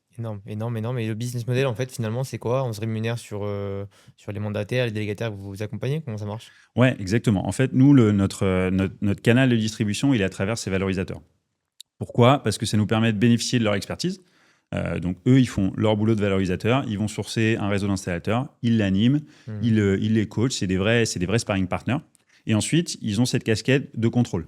Énorme. Et le business model, en fait, finalement, c'est quoi? On se rémunère sur les mandataires, les délégataires que vous accompagnez? Comment ça marche? Ouais, exactement. En fait, nous, notre canal de distribution, il est à travers ces valorisateurs. Pourquoi? Parce que ça nous permet de bénéficier de leur expertise. Donc, eux, ils font leur boulot de valorisateur. Ils vont sourcer un réseau d'installateurs. Ils l'animent. Ils les coachent. C'est des vrais sparring partners. Et ensuite, ils ont cette casquette de contrôle.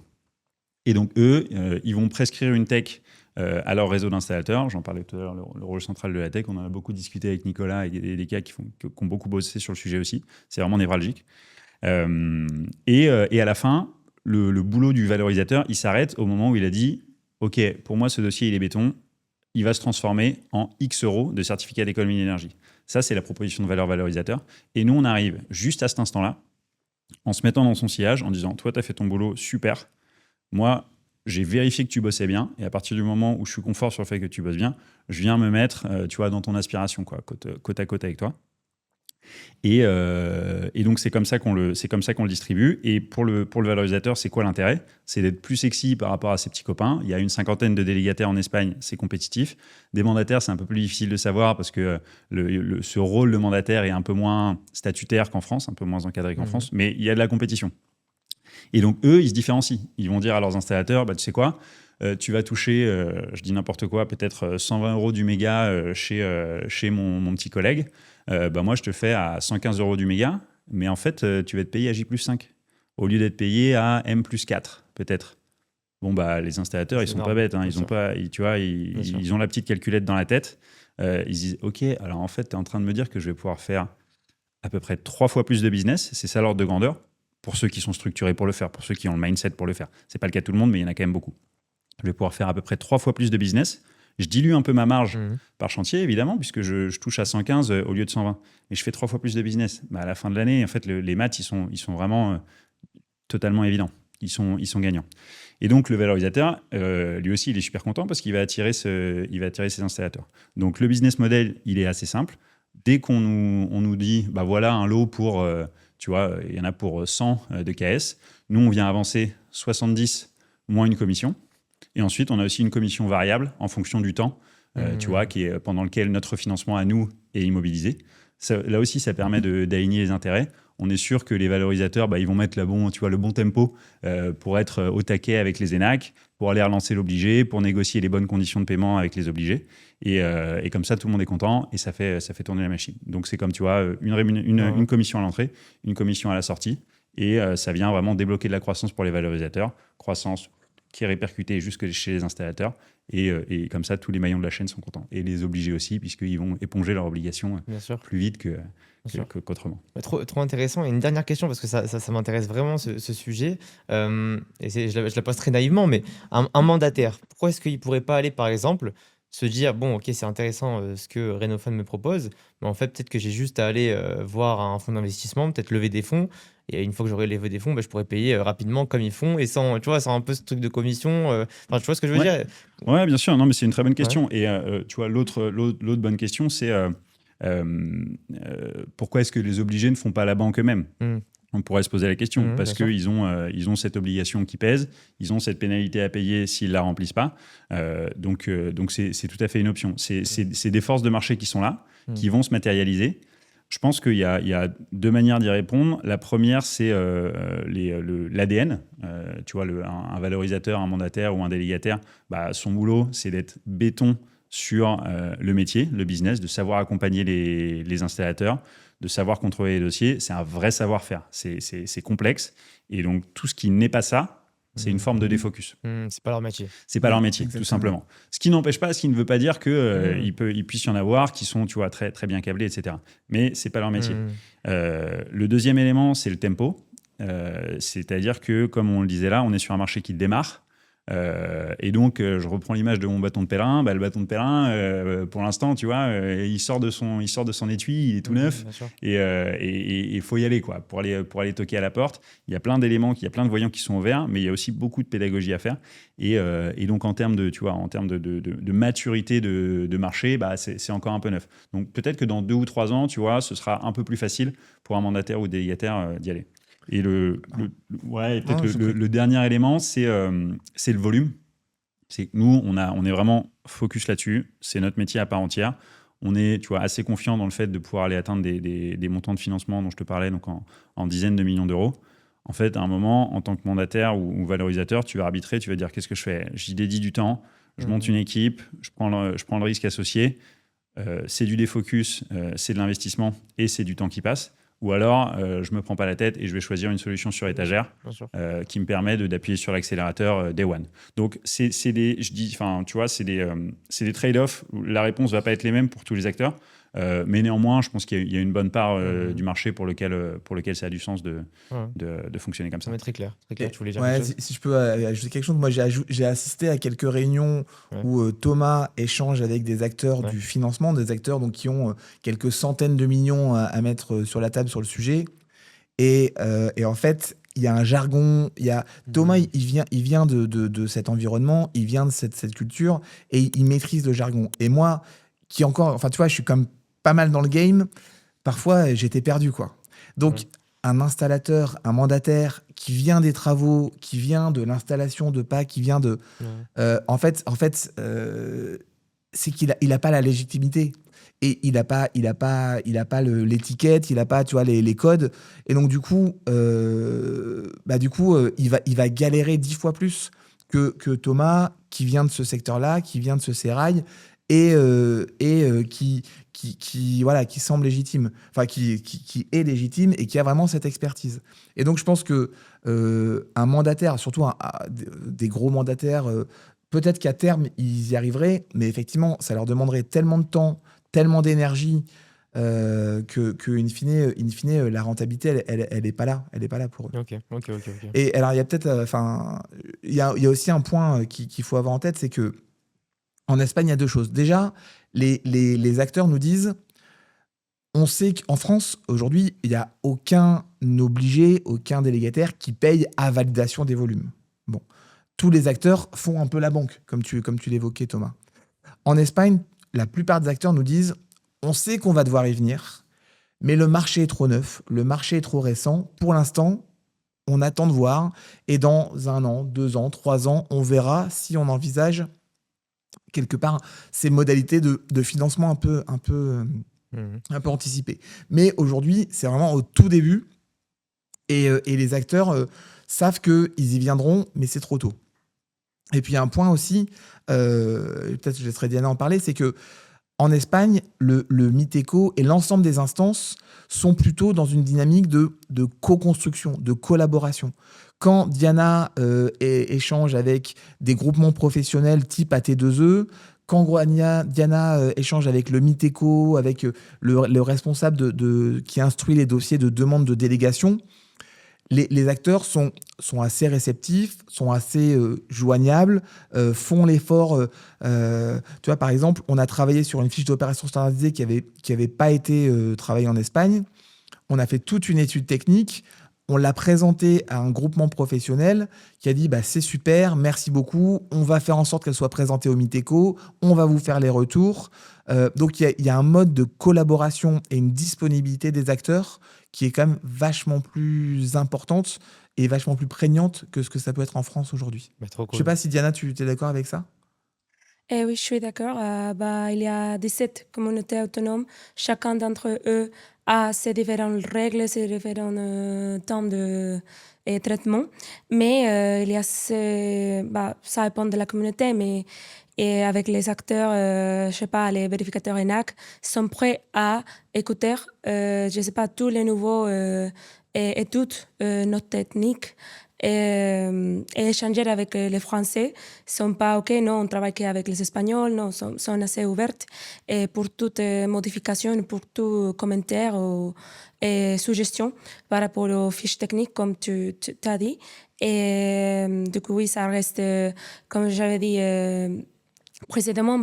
Et donc, eux, ils vont prescrire une tech à leur réseau d'installateurs. J'en parlais tout à l'heure, le rôle central de la tech. On en a beaucoup discuté avec Nicolas et des gars qui ont beaucoup bossé sur le sujet aussi. C'est vraiment névralgique. Et à la fin, le boulot du valorisateur, il s'arrête au moment où il a dit « Ok, pour moi, ce dossier, il est béton. Il va se transformer en X euros de certificat d'économie d'énergie. » Ça, c'est la proposition de valeur valorisateur. Et nous, on arrive juste à cet instant-là, en se mettant dans son sillage, en disant « Toi, tu as fait ton boulot, super. Moi, j'ai vérifié que tu bossais bien. Et à partir du moment où je suis confort sur le fait que tu bosses bien, je viens me mettre dans ton aspiration, quoi, côte à côte avec toi. » Et donc, c'est comme ça qu'on le distribue. Et pour le valorisateur, c'est quoi l'intérêt? C'est d'être plus sexy par rapport à ses petits copains. Il y a une 50aine de délégataires en Espagne, c'est compétitif. Des mandataires, c'est un peu plus difficile de savoir parce que ce rôle de mandataire est un peu moins statutaire qu'en France, un peu moins encadré qu'en France, mais il y a de la compétition. Et donc, eux, ils se différencient. Ils vont dire à leurs installateurs, tu sais quoi, tu vas toucher, je dis n'importe quoi, peut-être 120 euros du méga chez mon petit collègue. Moi, je te fais à 115 euros du méga, mais en fait, tu vas être payé à J+5, au lieu d'être payé à M+4, peut-être. Bon, les installateurs, ils sont pas bêtes. Hein, ils ont la petite calculette dans la tête. Ils disent, OK, alors en fait, tu es en train de me dire que je vais pouvoir faire à peu près 3 fois plus de business. C'est ça l'ordre de grandeur, pour ceux qui sont structurés pour le faire, pour ceux qui ont le mindset pour le faire. C'est pas le cas de tout le monde, mais il y en a quand même beaucoup. Je vais pouvoir faire à peu près 3 fois plus de business. Je dilue un peu ma marge par chantier, évidemment, puisque je touche à 115 au lieu de 120. Et je fais 3 fois plus de business. À la fin de l'année, en fait, les maths, ils sont vraiment totalement évidents. Ils sont gagnants. Et donc, le valorisateur, lui aussi, il est super content parce qu'il va attirer ses installateurs. Donc, le business model, il est assez simple. Dès qu'on nous dit, voilà un lot pour, il y en a pour 100 de KS. Nous, on vient avancer 70 moins une commission. Et ensuite, on a aussi une commission variable en fonction du temps, qui est pendant lequel notre financement à nous est immobilisé. Là aussi, ça permet d'aligner les intérêts. On est sûr que les valorisateurs, ils vont mettre le bon tempo pour être au taquet avec les ENAC, pour aller relancer l'obligé, pour négocier les bonnes conditions de paiement avec les obligés. Et comme ça, tout le monde est content et ça fait tourner la machine. Donc, c'est comme, une commission à l'entrée, une commission à la sortie. Et ça vient vraiment débloquer de la croissance pour les valorisateurs. Croissance qui est répercuté jusque chez les installateurs. Et comme ça, tous les maillons de la chaîne sont contents. Et les obligés aussi, puisqu'ils vont éponger leurs obligations plus vite qu'autrement. Trop intéressant. Et une dernière question, parce que ça m'intéresse vraiment, ce sujet. Je la pose très naïvement, mais un mandataire, pourquoi est-ce qu'il ne pourrait pas aller, par exemple, se dire, bon, ok, c'est intéressant ce que Renofund me propose, mais en fait, peut-être que j'ai juste à aller voir un fonds d'investissement, peut-être lever des fonds. Et une fois que j'aurai levé des fonds, je pourrais payer rapidement comme ils font et sans un peu ce truc de commission. Tu vois ce que je veux dire? Ouais, bien sûr. Non, mais c'est une très bonne question. Ouais. Et l'autre bonne question, c'est pourquoi est-ce que les obligés ne font pas la banque eux-mêmes? On pourrait se poser la question, parce qu'ils ont cette obligation qui pèse, ils ont cette pénalité à payer s'ils ne la remplissent pas. Donc c'est tout à fait une option. C'est des forces de marché qui sont là, qui vont se matérialiser. Je pense qu'il y a 2 manières d'y répondre. La première, c'est l'ADN. Un valorisateur, un mandataire ou un délégataire, son boulot, c'est d'être béton sur le métier, le business, de savoir accompagner les installateurs, de savoir contrôler les dossiers. C'est un vrai savoir-faire. C'est complexe. Et donc, tout ce qui n'est pas ça, c'est une forme de défocus. C'est pas leur métier. C'est pas leur métier, tout simplement. Ce qui n'empêche pas, ce qui ne veut pas dire qu'il puisse y en avoir qui sont très, très bien câblés, etc. Mais c'est pas leur métier. Le deuxième élément, c'est le tempo. C'est-à-dire que, comme on le disait là, on est sur un marché qui démarre. Et donc, je reprends l'image de mon bâton de pèlerin. Le bâton de pèlerin, pour l'instant, il sort de son étui, il est tout neuf. Et il faut y aller, quoi, pour aller toquer à la porte. Il y a plein d'éléments, il y a plein de voyants qui sont ouverts, mais il y a aussi beaucoup de pédagogie à faire. Et donc, en termes de maturité de marché, c'est encore un peu neuf. Donc, peut-être que dans 2 ou 3 ans, ce sera un peu plus facile pour un mandataire ou délégataire d'y aller. Et le dernier élément, c'est le volume. C'est que nous, on est vraiment focus là-dessus. C'est notre métier à part entière. On est, tu vois, assez confiant dans le fait de pouvoir aller atteindre des montants de financement dont je te parlais, donc en dizaines de millions d'euros. En fait, à un moment, en tant que mandataire ou valorisateur, tu vas arbitrer, tu vas dire qu'est-ce que je fais? J'y dédie du temps, je monte une équipe, je prends le risque associé. C'est du défocus, c'est de l'investissement et c'est du temps qui passe. Ou alors, je me prends pas la tête et je vais choisir une solution sur étagère qui me permet d'appuyer sur l'accélérateur day one. Donc, c'est des trade-offs où la réponse va pas être les mêmes pour tous les acteurs. Mais néanmoins, je pense qu'il y a une bonne part du marché pour lequel ça a du sens de fonctionner comme ça. Ça m'est très clair. Très clair. Tu voulais dire Ouais, quelque chose? si je peux ajouter quelque chose, moi j'ai assisté à quelques réunions où Thomas échange avec des acteurs du financement, des acteurs donc, qui ont quelques centaines de millions à mettre sur la table sur le sujet. Et en fait, il y a un jargon. Thomas, il vient de cet environnement, il vient de cette culture et il maîtrise le jargon. Et moi, qui encore, enfin tu vois, je suis comme pas mal dans le game, parfois j'étais perdu quoi. Donc un installateur, un mandataire qui vient des travaux, qui vient de l'installation de packs, qui vient de... en fait, c'est qu'il a pas la légitimité. Et il n'a pas l'étiquette, il n'a pas, tu vois, les codes. Et donc, du coup, il va galérer 10 fois plus que Thomas, qui vient de ce secteur-là, qui vient de ce sérail, et qui semble légitime, enfin qui est légitime et qui a vraiment cette expertise. Et donc je pense que un mandataire, surtout des gros mandataires, peut-être qu'à terme ils y arriveraient, mais effectivement ça leur demanderait tellement de temps, tellement d'énergie que in fine, la rentabilité elle est pas là, pour eux. Ok. Et alors il y a peut-être, il y a aussi un point qu'il faut avoir en tête, c'est que en Espagne, il y a deux choses. Déjà, les acteurs nous disent, on sait qu'en France, aujourd'hui, il n'y a aucun obligé, aucun délégataire qui paye à validation des volumes. Bon, tous les acteurs font un peu la banque, comme tu l'évoquais, Thomas. En Espagne, la plupart des acteurs nous disent, on sait qu'on va devoir y venir, mais le marché est trop neuf, le marché est trop récent. Pour l'instant, on attend de voir, et dans 1 an, 2 ans, 3 ans, on verra si on envisage quelque part ces modalités de financement un peu anticipées. Mais aujourd'hui, c'est vraiment au tout début et les acteurs savent qu'ils y viendront, mais c'est trop tôt. Et puis, il y a un point aussi, peut-être je laisserai Diana en parler, c'est que en Espagne, le Miteco et l'ensemble des instances sont plutôt dans une dynamique de co-construction, de collaboration. Quand Diana échange avec des groupements professionnels type AT2E, quand Diana échange avec le Miteco, avec le responsable qui instruit les dossiers de demande de délégation, les acteurs sont assez réceptifs, sont assez joignables, font l'effort. Tu vois, par exemple, on a travaillé sur une fiche d'opération standardisée qui avait pas été travaillée en Espagne. On a fait toute une étude technique. On l'a présentée à un groupement professionnel qui a dit c'est super, merci beaucoup. On va faire en sorte qu'elle soit présentée au Miteco. On va vous faire les retours. Donc, il y a un mode de collaboration et une disponibilité des acteurs qui est quand même vachement plus importante et vachement plus prégnante que ce que ça peut être en France aujourd'hui. Trop cool. Je sais pas si Diana, tu es d'accord avec ça? Oui, je suis d'accord. Il y a 17 communautés autonomes. Chacun d'entre eux a ses différentes règles, ses différents temps de traitement. Mais il y a ça dépend de la communauté, mais et avec les acteurs, je sais pas, les vérificateurs ENAC sont prêts à écouter, je sais pas, tous les nouveaux et toutes nos techniques et échanger avec les Français. Sont pas OK, non, on travaille qu'avec les Espagnols, non, sont assez ouvertes et pour toute modification, pour tout commentaire ou suggestion par rapport aux fiches techniques, comme tu as dit. Et du coup, oui, ça reste, comme j'avais dit précédemment,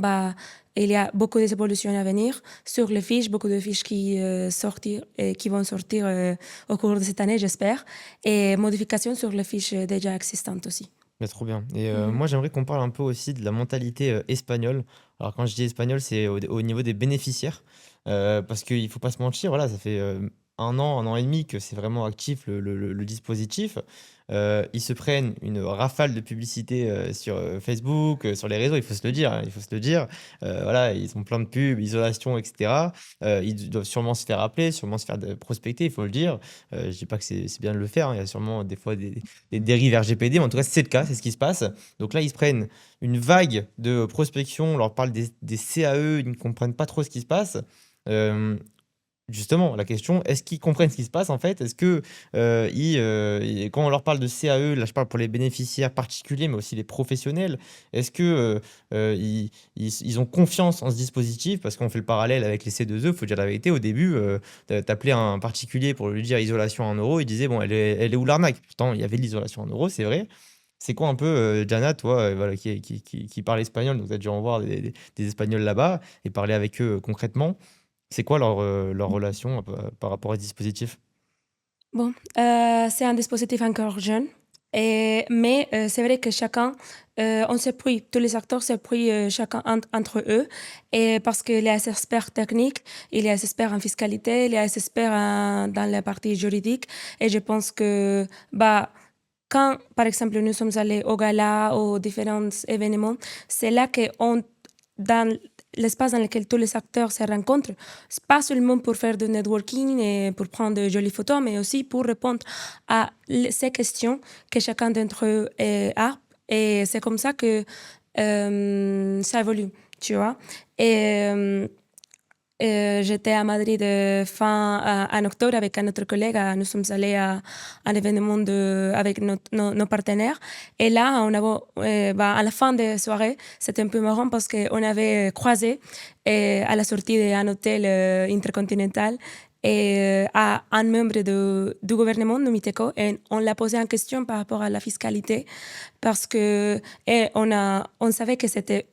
il y a beaucoup d'évolutions à venir sur les fiches, beaucoup de fiches qui vont sortir au cours de cette année, j'espère, et modifications sur les fiches déjà existantes aussi. Trop bien. Et moi, j'aimerais qu'on parle un peu aussi de la mentalité espagnole. Alors, quand je dis espagnol, c'est au niveau des bénéficiaires. Parce qu'il ne faut pas se mentir, voilà, ça fait 1 an et demi que c'est vraiment actif le dispositif. ils se prennent une rafale de publicité sur Facebook, sur les réseaux, il faut se le dire, hein, il faut se le dire. Voilà, ils ont plein de pubs, isolation, etc. Ils doivent sûrement se faire appeler, sûrement se faire prospecter, il faut le dire. Je dis pas que c'est bien de le faire, hein, il y a sûrement des fois des dérives RGPD, mais en tout cas, c'est le cas, c'est ce qui se passe. Donc là, ils se prennent une vague de prospection, on leur parle des CAE, ils ne comprennent pas trop ce qui se passe. Euh, Justement, la question, est-ce qu'ils comprennent ce qui se passe en fait? Est-ce que quand on leur parle de CAE, là je parle pour les bénéficiaires particuliers, mais aussi les professionnels, est-ce que ils ont confiance en ce dispositif? Parce qu'on fait le parallèle avec les C2E, il faut dire la vérité, au début, t'appelais un particulier pour lui dire isolation en euros, il disait bon, elle est où l'arnaque? Pourtant, il y avait de l'isolation en euros, c'est vrai. C'est quoi un peu, Jana, toi, voilà, qui parle espagnol, donc tu as dû en voir des Espagnols là-bas et parler avec eux concrètement. C'est quoi leur relation par rapport à ce dispositif? Bon, c'est un dispositif encore jeune, mais c'est vrai que chacun, on s'appuie, tous les acteurs s'appuient chacun entre eux, et parce qu'il y a des experts techniques, il y a des experts en fiscalité, il y a des experts dans la partie juridique, et je pense que bah, quand, par exemple, nous sommes allés au gala, aux différents événements, c'est là qu'on, dans l'espace dans lequel tous les acteurs se rencontrent, c'est pas seulement pour faire du networking et pour prendre de jolies photos, mais aussi pour répondre à ces questions que chacun d'entre eux a. Et c'est comme ça que ça évolue, tu vois. Et j'étais à Madrid en octobre avec un autre collègue. Nous sommes allés à un événement avec nos partenaires. Et là, à la fin de la soirée, c'était un peu marrant parce qu'on avait croisé à la sortie d'un hôtel intercontinental à un membre du gouvernement de Miteco, et on l'a posé en question par rapport à la fiscalité parce que on savait que c'était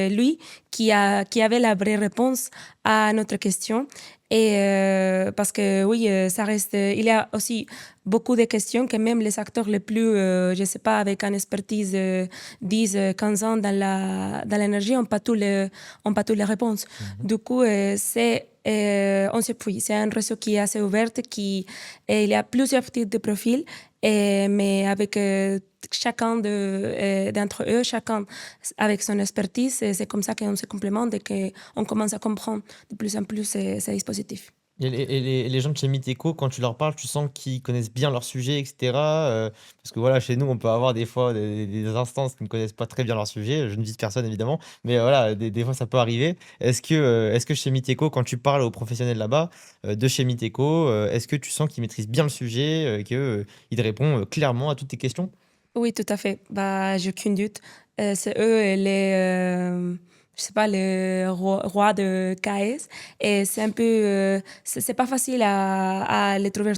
lui qui avait la vraie réponse à notre question. Et parce que oui, ça reste. Il y a aussi beaucoup de questions que même les acteurs les plus, je sais pas, avec une expertise 10, 15 ans dans l'énergie, n'ont pas toutes les réponses. Du coup, on s'appuie. C'est un réseau qui est assez ouvert, il y a plusieurs types de profils, mais avec chacun d'entre eux, chacun avec son expertise, c'est comme ça qu'on se complémente et qu'on commence à comprendre de plus en plus ces dispositifs. Et les gens de chez Miteco, quand tu leur parles, tu sens qu'ils connaissent bien leur sujet, etc. Parce que voilà, chez nous, on peut avoir des fois des instances qui ne connaissent pas très bien leur sujet. Je ne vise personne, évidemment. Mais voilà, des fois, ça peut arriver. Est-ce que chez Miteco, quand tu parles aux professionnels là-bas, de chez Miteco, est-ce que tu sens qu'ils maîtrisent bien le sujet, qu'ils te répondent clairement à toutes tes questions? Oui, tout à fait. Bah, j'ai aucun doute. C'est eux je sais pas, les rois de KS. Et c'est un peu, c'est pas facile à les trouver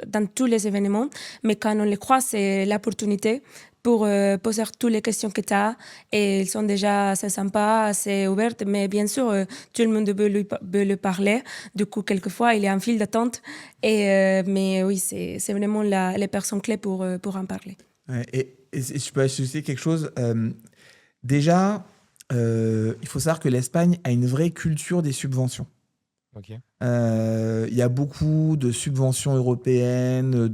dans tous les événements, mais quand on les croise, c'est l'opportunité pour poser toutes les questions que tu as. Et ils sont déjà assez sympas, assez ouvertes, mais bien sûr, tout le monde peut lui parler. Du coup, quelquefois, il y a un fil d'attente. Mais oui, c'est vraiment les personnes clés pour en parler. Ouais, et je peux ajouter quelque chose. Déjà, il faut savoir que l'Espagne a une vraie culture des subventions. Ok. Il y a beaucoup de subventions européennes.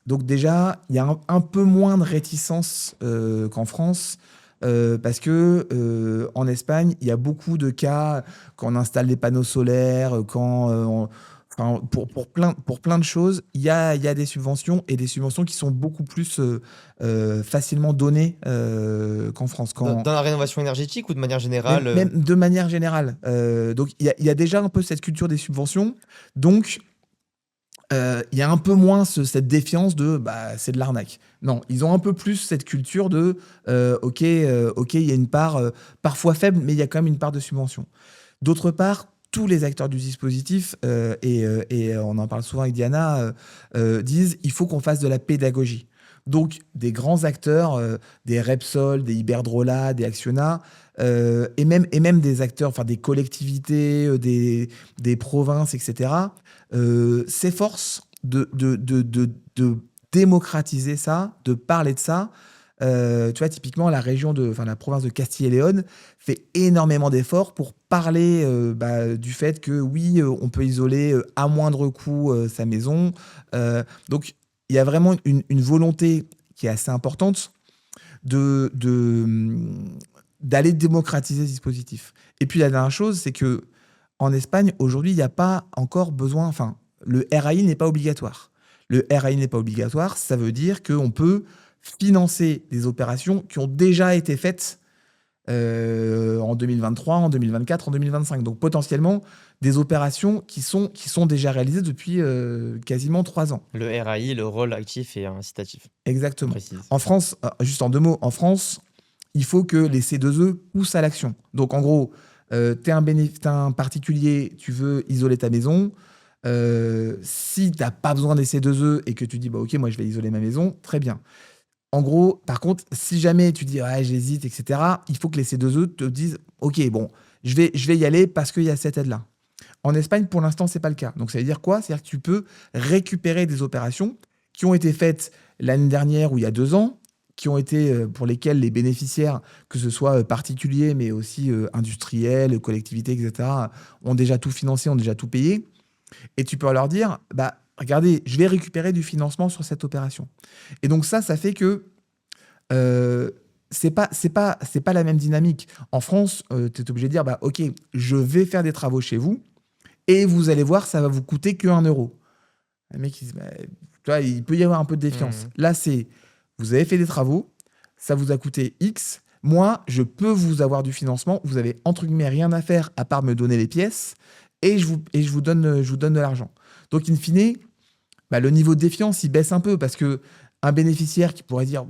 Donc déjà, il y a un peu moins de réticence qu'en France. Parce que en Espagne, il y a beaucoup de cas quand on installe des panneaux solaires, enfin, pour plein de choses, il y a des subventions, et des subventions qui sont beaucoup plus facilement données qu'en France. Dans la rénovation énergétique ou de manière générale? Même de manière générale. Donc il y a déjà un peu cette culture des subventions. Donc il y a un peu moins cette défiance de c'est de l'arnaque. Non, ils ont un peu plus cette culture de ok, il y a une part parfois faible, mais il y a quand même une part de subvention. D'autre part, tous les acteurs du dispositif, et on en parle souvent avec Diana, disent il faut qu'on fasse de la pédagogie. Donc, des grands acteurs, des Repsol, des Iberdrola, des Acciona, et même des acteurs, enfin des collectivités, des provinces, etc., s'efforcent de démocratiser ça, de parler de ça, Tu vois, typiquement, la province de Castille et Léon fait énormément d'efforts pour parler du fait que oui, on peut isoler à moindre coût sa maison. Donc, il y a vraiment une volonté qui est assez importante d'aller démocratiser ce dispositif. Et puis la dernière chose, c'est que en Espagne, aujourd'hui, il n'y a pas encore besoin, enfin, le RAI n'est pas obligatoire. Le RAI n'est pas obligatoire, ça veut dire qu'on peut financer des opérations qui ont déjà été faites en 2023, en 2024, en 2025. Donc potentiellement des opérations qui sont déjà réalisées depuis quasiment 3 ans. Le RAI, le rôle actif et incitatif. Exactement. Précise. En France, juste en 2 mots, en France, il faut que les C2E poussent à l'action. Donc en gros, t'es un particulier, tu veux isoler ta maison. Si t'as pas besoin des C2E et que tu dis bah ok, moi je vais isoler ma maison, très bien. En gros, par contre, si jamais tu dis ouais, j'hésite, etc., il faut que les C2E te disent ok, bon, je vais y aller parce qu'il y a cette aide-là. En Espagne, pour l'instant, c'est pas le cas. Donc ça veut dire quoi? C'est-à-dire que tu peux récupérer des opérations qui ont été faites l'année dernière ou il y a 2 ans, qui ont été pour lesquelles les bénéficiaires, que ce soit particuliers, mais aussi industriels, collectivités, etc., ont déjà tout financé, ont déjà tout payé. Et tu peux leur dire, bah, regardez, je vais récupérer du financement sur cette opération. Et donc ça fait que c'est pas la même dynamique. En France, tu es obligé de dire, bah, ok, je vais faire des travaux chez vous, et vous allez voir, ça va vous coûter que 1 euro. Le mec, il dit, bah, tu vois, il peut y avoir un peu de défiance. Là, c'est, vous avez fait des travaux, ça vous a coûté X. Moi, je peux vous avoir du financement. Vous avez, entre guillemets, rien à faire à part me donner les pièces et je vous donne de l'argent. Donc, in fine, bah, le niveau de défiance, il baisse un peu parce que un bénéficiaire qui pourrait dire,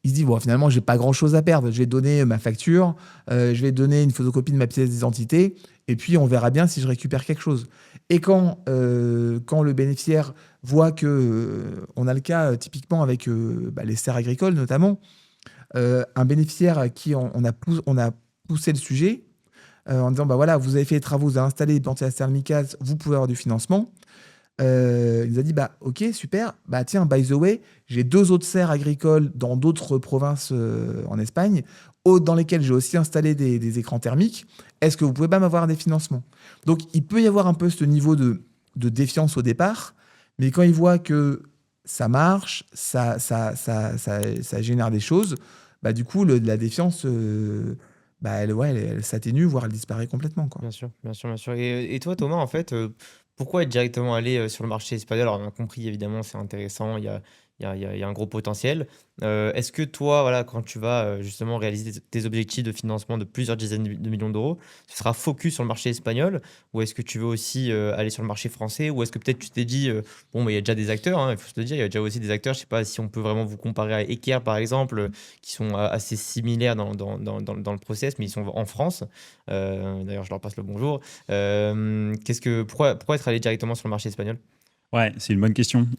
il se dit, bon, finalement, j'ai pas grand-chose à perdre. Je vais donner ma facture, je vais donner une photocopie de ma pièce d'identité et puis on verra bien si je récupère quelque chose. Et quand le bénéficiaire voit que, on a le cas typiquement avec les serres agricoles notamment, un bénéficiaire à qui on a poussé le sujet en disant, bah voilà, vous avez fait les travaux, vous avez installé des plantes à thermicales, vous pouvez avoir du financement. Il nous a dit, bah ok, super, bah tiens, by the way, j'ai 2 autres serres agricoles dans d'autres provinces en Espagne, dans lesquelles j'ai aussi installé des écrans thermiques. Est-ce que vous pouvez pas m'avoir des financements? Donc il peut y avoir un peu ce niveau de défiance au départ, mais quand il voit que ça marche, ça génère des choses, bah du coup, la défiance, elle s'atténue, voire elle disparaît complètement, quoi. Bien sûr, bien sûr, bien sûr. Et toi, Thomas, en fait, pourquoi être directement allé sur le marché espagnol? Alors, on a compris, évidemment, c'est intéressant, il y a un gros potentiel. Est-ce que toi, voilà, quand tu vas justement réaliser tes objectifs de financement de plusieurs dizaines de millions d'euros, tu seras focus sur le marché espagnol ou est-ce que tu veux aussi aller sur le marché français ou est-ce que peut-être tu t'es dit, bon, mais il y a déjà des acteurs, hein, il faut se le dire, il y a déjà aussi des acteurs, je sais pas si on peut vraiment vous comparer à Equerre, par exemple, qui sont assez similaires dans le process, mais ils sont en France. D'ailleurs, je leur passe le bonjour. Pourquoi être allé directement sur le marché espagnol? Ouais, c'est une bonne question.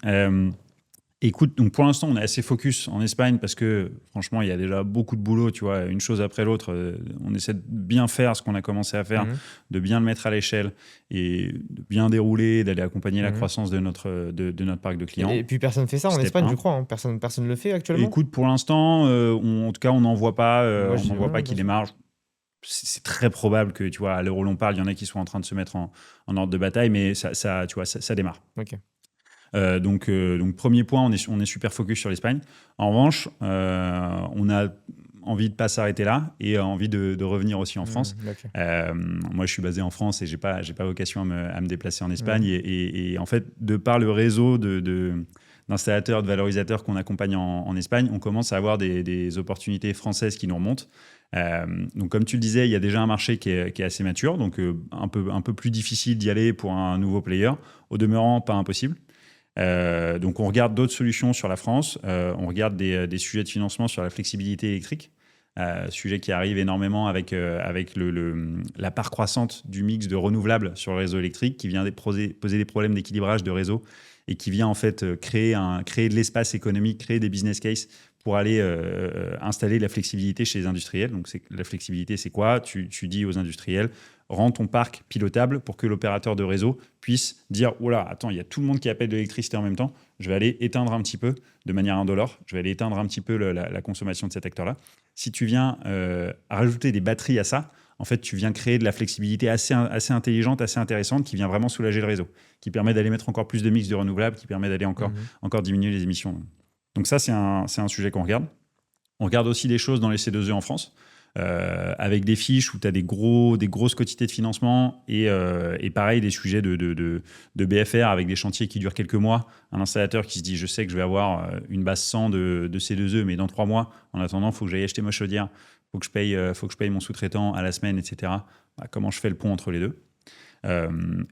Écoute, donc pour l'instant, on est assez focus en Espagne parce que franchement, il y a déjà beaucoup de boulot, tu vois, une chose après l'autre. On essaie de bien faire ce qu'on a commencé à faire, de bien le mettre à l'échelle et de bien dérouler, d'aller accompagner la croissance de notre parc de clients. Et puis personne ne fait ça en Espagne, je crois. Hein. Personne ne le fait actuellement. Écoute, pour l'instant, en tout cas, on n'en voit pas, qui démarre. C'est très probable que, tu vois, à l'heure où l'on parle, il y en a qui sont en train de se mettre en ordre de bataille, mais ça démarre. Ok. Donc, premier point, on est super focus sur l'Espagne. En revanche, on a envie de ne pas s'arrêter là et envie de revenir aussi en France. Okay. Moi, je suis basé en France et je n'ai pas vocation à me déplacer en Espagne. Et en fait, de par le réseau d'installateurs, de valorisateurs qu'on accompagne en Espagne, on commence à avoir des opportunités françaises qui nous remontent. Donc, comme tu le disais, il y a déjà un marché qui est assez mature, donc un peu plus difficile d'y aller pour un nouveau player. Au demeurant, pas impossible. Donc on regarde d'autres solutions sur la France, on regarde des sujets de financement sur la flexibilité électrique, sujet qui arrive énormément avec la part croissante du mix de renouvelables sur le réseau électrique qui vient poser des problèmes d'équilibrage de réseau et qui vient en fait créer de l'espace économique, créer des business cases pour aller installer la flexibilité chez les industriels. Donc, la flexibilité, c'est quoi? Tu dis aux industriels, rends ton parc pilotable pour que l'opérateur de réseau puisse dire « Oula, attends, il y a tout le monde qui appelle de l'électricité en même temps, je vais aller éteindre un petit peu de manière indolore, je vais aller éteindre un petit peu la consommation de cet acteur-là. » Si tu viens rajouter des batteries à ça, en fait, tu viens créer de la flexibilité assez intelligente, assez intéressante, qui vient vraiment soulager le réseau, qui permet d'aller mettre encore plus de mix de renouvelables, qui permet d'aller encore diminuer les émissions. Donc ça, c'est un sujet qu'on regarde. On regarde aussi des choses dans les C2E en France, avec des fiches où tu as des grosses quantités de financement et pareil, des sujets de BFR avec des chantiers qui durent quelques mois. Un installateur qui se dit, je sais que je vais avoir une base 100 de C2E, mais dans 3 mois, en attendant, il faut que j'aille acheter ma chaudière, il faut que je paye mon sous-traitant à la semaine, etc. Bah, comment je fais le pont entre les deux?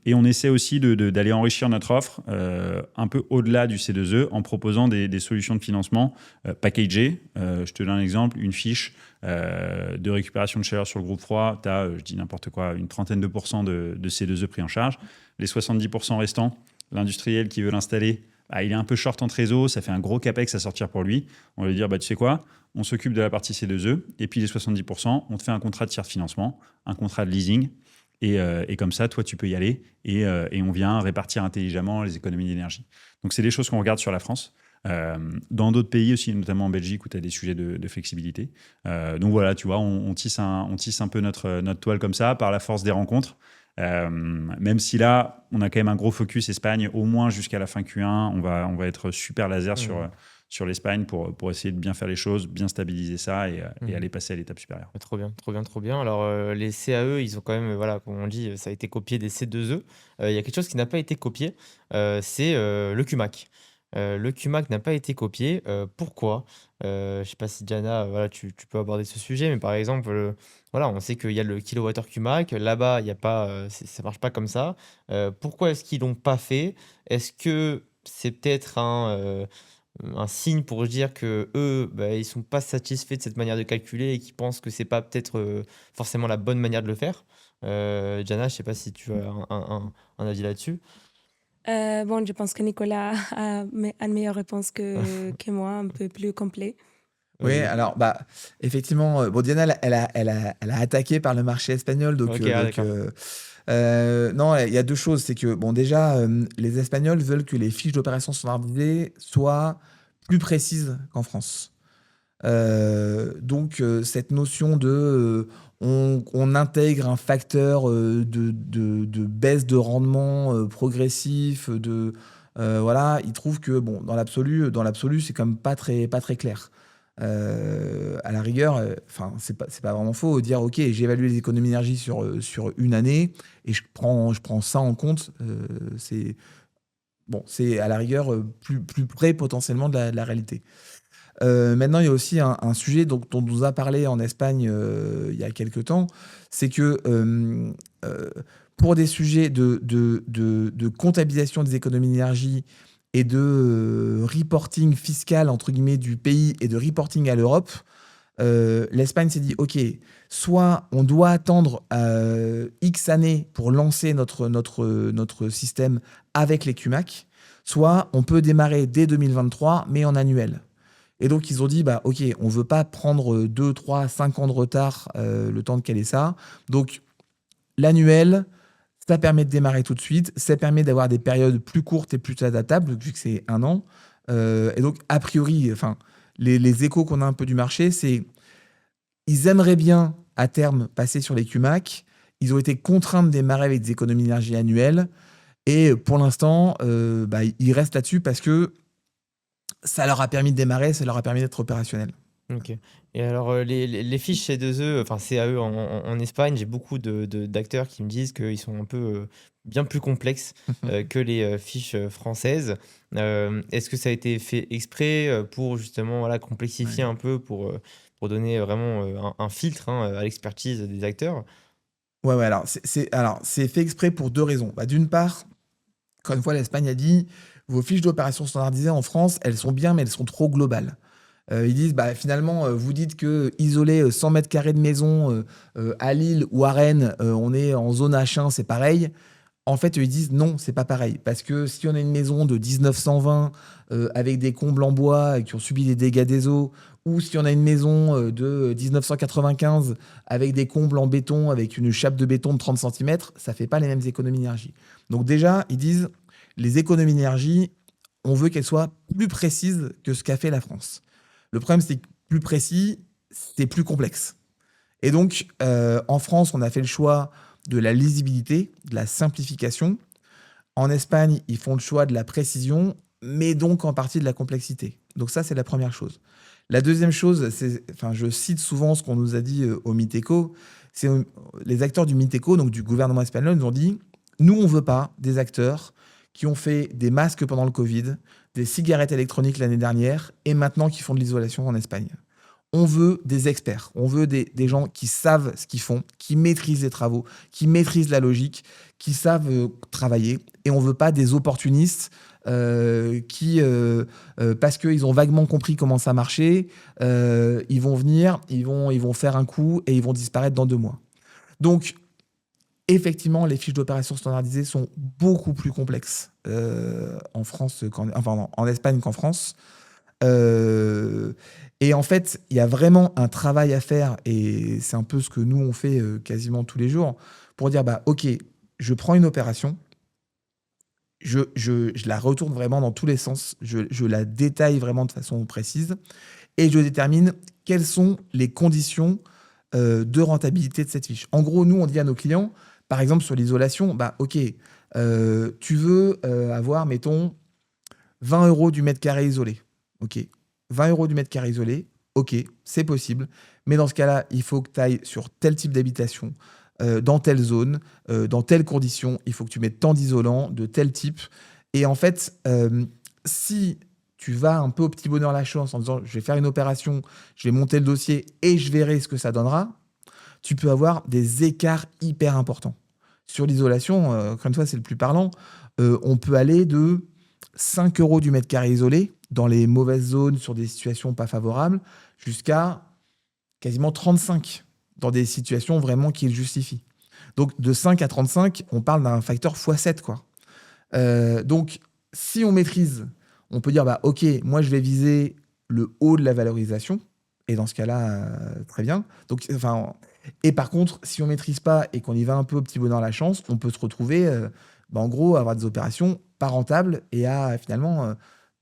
Et on essaie aussi d'aller enrichir notre offre un peu au-delà du C2E en proposant des solutions de financement packagées. Je te donne un exemple, une fiche de récupération de chaleur sur le groupe froid, tu as, je dis n'importe quoi, une trentaine de pourcents de C2E pris en charge. Les 70% restants, l'industriel qui veut l'installer, il est un peu short en trésor, ça fait un gros capex à sortir pour lui. On va lui dire, tu sais quoi, on s'occupe de la partie C2E, et puis les 70%, on te fait un contrat de tiers de financement, un contrat de leasing, et comme ça, toi, tu peux y aller, et on vient répartir intelligemment les économies d'énergie. Donc, c'est des choses qu'on regarde sur la France. Dans d'autres pays aussi, notamment en Belgique, où tu as des sujets de flexibilité. Donc voilà, tu vois, on tisse un peu notre toile comme ça, par la force des rencontres. Même si là, on a quand même un gros focus Espagne, au moins jusqu'à la fin Q1, on va être super laser sur l'Espagne pour essayer de bien faire les choses, bien stabiliser ça et aller passer à l'étape supérieure. Trop bien, trop bien, trop bien. Alors, les CAE, ils ont quand même, voilà, comme on dit, ça a été copié des C2E. Il y a quelque chose qui n'a pas été copié, c'est le QMAC. Le QMAC n'a pas été copié. Pourquoi? Je ne sais pas si Diana, voilà, tu peux aborder ce sujet, mais par exemple, voilà, on sait qu'il y a le kilowattheure QMAC. Là-bas, il y a pas, ça ne marche pas comme ça. Pourquoi est-ce qu'ils ne l'ont pas fait? Est-ce que c'est peut-être un signe pour dire que eux, ils sont pas satisfaits de cette manière de calculer et qu'ils pensent que c'est pas peut-être forcément la bonne manière de le faire? Diana, je sais pas si tu as un avis là-dessus. Bon, je pense que Nicolas a une meilleure réponse que moi, un peu plus complet. Oui, alors effectivement, bon, Diana, elle a attaqué par le marché espagnol, donc, Ok, d'accord. non, il y a deux choses, c'est que bon, déjà, les Espagnols veulent que les fiches d'opération standardisées soient plus précises qu'en France. Donc, cette notion de on intègre un facteur de baisse de rendement progressif, voilà, ils trouvent que bon, dans l'absolu, c'est quand même pas très clair. À la rigueur, enfin, c'est pas vraiment faux. Dire, ok, j'ai évalué les économies d'énergie sur une année et je prends ça en compte. C'est bon, c'est à la rigueur plus près potentiellement de la réalité. Maintenant, il y a aussi un sujet dont on nous a parlé en Espagne il y a quelques temps, c'est que pour des sujets de comptabilisation des économies d'énergie et de reporting fiscal, entre guillemets, du pays et de reporting à l'Europe, l'Espagne s'est dit, OK, soit on doit attendre X années pour lancer notre système avec les QMAC, soit on peut démarrer dès 2023, mais en annuel. Et donc, ils ont dit, OK, on ne veut pas prendre 2, 3, 5 ans de retard, le temps de caler ça. Donc, l'annuel, ça permet de démarrer tout de suite. Ça permet d'avoir des périodes plus courtes et plus adaptables, vu que c'est 1 an. Et donc, a priori, les échos qu'on a un peu du marché, c'est ils aimeraient bien, à terme, passer sur les QMAC. Ils ont été contraints de démarrer avec des économies d'énergie annuelles. Et pour l'instant, ils restent là-dessus parce que ça leur a permis de démarrer, ça leur a permis d'être opérationnel. Ok. Et alors, les fiches C2E, enfin CAE en Espagne, j'ai beaucoup d'acteurs qui me disent qu'ils sont un peu bien plus complexes que les fiches françaises. Est-ce que ça a été fait exprès pour justement complexifier un peu, pour donner vraiment un filtre à l'expertise des acteurs? Ouais, alors c'est fait exprès pour 2 raisons. D'une part, encore une fois, l'Espagne a dit vos fiches d'opération standardisées en France, elles sont bien, mais elles sont trop globales. Ils disent, finalement, vous dites que isoler 100 mètres carrés de maison à Lille ou à Rennes, on est en zone H1, c'est pareil. En fait, eux, ils disent non, c'est pas pareil. Parce que si on a une maison de 1920 avec des combles en bois qui ont subi des dégâts des eaux, ou si on a une maison de 1995 avec des combles en béton, avec une chape de béton de 30 cm, ça fait pas les mêmes économies d'énergie. Donc déjà, ils disent les économies d'énergie, on veut qu'elles soient plus précises que ce qu'a fait la France. Le problème, c'est que plus précis, c'est plus complexe. Et donc, en France, on a fait le choix de la lisibilité, de la simplification. En Espagne, ils font le choix de la précision, mais donc en partie de la complexité. Donc ça, c'est la première chose. La deuxième chose, je cite souvent ce qu'on nous a dit au Miteco, c'est les acteurs du Miteco, donc du gouvernement espagnol, nous ont dit « Nous, on ne veut pas des acteurs qui ont fait des masques pendant le Covid, des cigarettes électroniques l'année dernière, et maintenant qui font de l'isolation en Espagne. » On veut des experts, on veut des gens qui savent ce qu'ils font, qui maîtrisent les travaux, qui maîtrisent la logique, qui savent travailler. Et on ne veut pas des opportunistes qui, parce qu'ils ont vaguement compris comment ça marchait, ils vont venir, ils vont faire un coup et ils vont disparaître dans 2 mois. Donc, effectivement, les fiches d'opération standardisées sont beaucoup plus complexes en France, en Espagne qu'en France. Et en fait, il y a vraiment un travail à faire, et c'est un peu ce que nous, on fait quasiment tous les jours, pour dire, OK, je prends une opération, je la retourne vraiment dans tous les sens, je la détaille vraiment de façon précise, et je détermine quelles sont les conditions de rentabilité de cette fiche. En gros, nous, on dit à nos clients, par exemple, sur l'isolation, OK, tu veux avoir, mettons, 20 € du mètre carré isolé. OK. 20 € du mètre carré isolé, OK, c'est possible. Mais dans ce cas-là, il faut que tu ailles sur tel type d'habitation, dans telle zone, dans telles conditions. Il faut que tu mettes tant d'isolants de tel type. Et en fait, si tu vas un peu au petit bonheur la chance en disant « je vais faire une opération, je vais monter le dossier et je verrai ce que ça donnera », tu peux avoir des écarts hyper importants. Sur l'isolation, encore une fois, c'est le plus parlant, on peut aller de 5 € du mètre carré isolé dans les mauvaises zones, sur des situations pas favorables, jusqu'à quasiment 35 dans des situations vraiment qui le justifient. Donc, de 5 à 35, on parle d'un facteur x7, quoi. Donc, si on maîtrise, on peut dire, OK, moi, je vais viser le haut de la valorisation, et dans ce cas-là, très bien. Donc, et par contre, si on ne maîtrise pas et qu'on y va un peu au petit bonheur la chance, on peut se retrouver, en gros, à avoir des opérations pas rentables et à finalement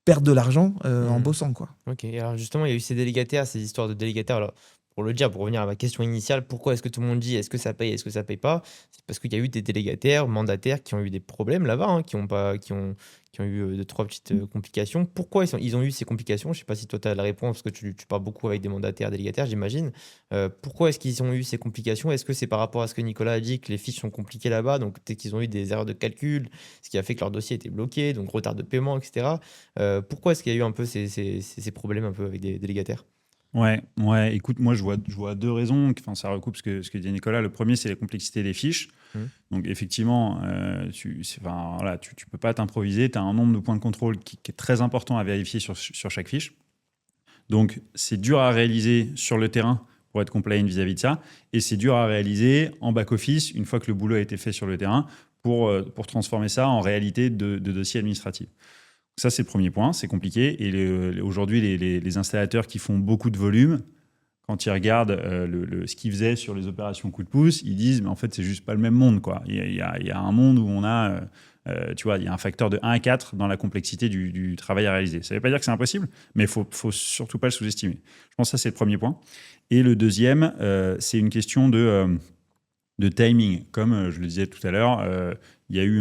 perdre de l'argent en bossant, quoi. Ok, alors justement, il y a eu ces délégataires, ces histoires de délégataires. Alors, pour le dire, pour revenir à ma question initiale, pourquoi est-ce que tout le monde dit est-ce que ça paye, est-ce que ça paye pas? C'est parce qu'il y a eu des délégataires, mandataires qui ont eu des problèmes là-bas, hein, qui ont eu 2-3 petites complications. Pourquoi ils ont eu ces complications? Je sais pas si toi tu as la réponse, parce que tu parles beaucoup avec des mandataires, délégataires, j'imagine. Pourquoi est-ce qu'ils ont eu ces complications? Est-ce que c'est par rapport à ce que Nicolas a dit, que les fiches sont compliquées là-bas, donc peut-être qu'ils ont eu des erreurs de calcul, ce qui a fait que leur dossier était bloqué, donc retard de paiement, etc. Pourquoi est-ce qu'il y a eu un peu ces problèmes un peu avec des délégataires? Ouais, écoute, moi je vois 2 raisons, enfin ça recoupe ce que dit Nicolas. Le premier, c'est la complexité des fiches. Donc effectivement, tu peux pas t'improviser, tu as un nombre de points de contrôle qui est très important à vérifier sur chaque fiche. Donc c'est dur à réaliser sur le terrain pour être compliant vis-à-vis de ça, et c'est dur à réaliser en back-office, une fois que le boulot a été fait sur le terrain, pour transformer ça en réalité de dossier administratif. Ça, c'est le premier point, c'est compliqué. Et aujourd'hui, les installateurs qui font beaucoup de volume, quand ils regardent ce qu'ils faisaient sur les opérations coup de pouce, ils disent, mais en fait, c'est juste pas le même monde, quoi. Il y a un monde où on a, tu vois, il y a un facteur de 1 à 4 dans la complexité du travail à réaliser. Ça ne veut pas dire que c'est impossible, mais il faut surtout pas le sous-estimer. Je pense que ça, c'est le premier point. Et le deuxième, c'est une question de timing. Comme je le disais tout à l'heure, il y a eu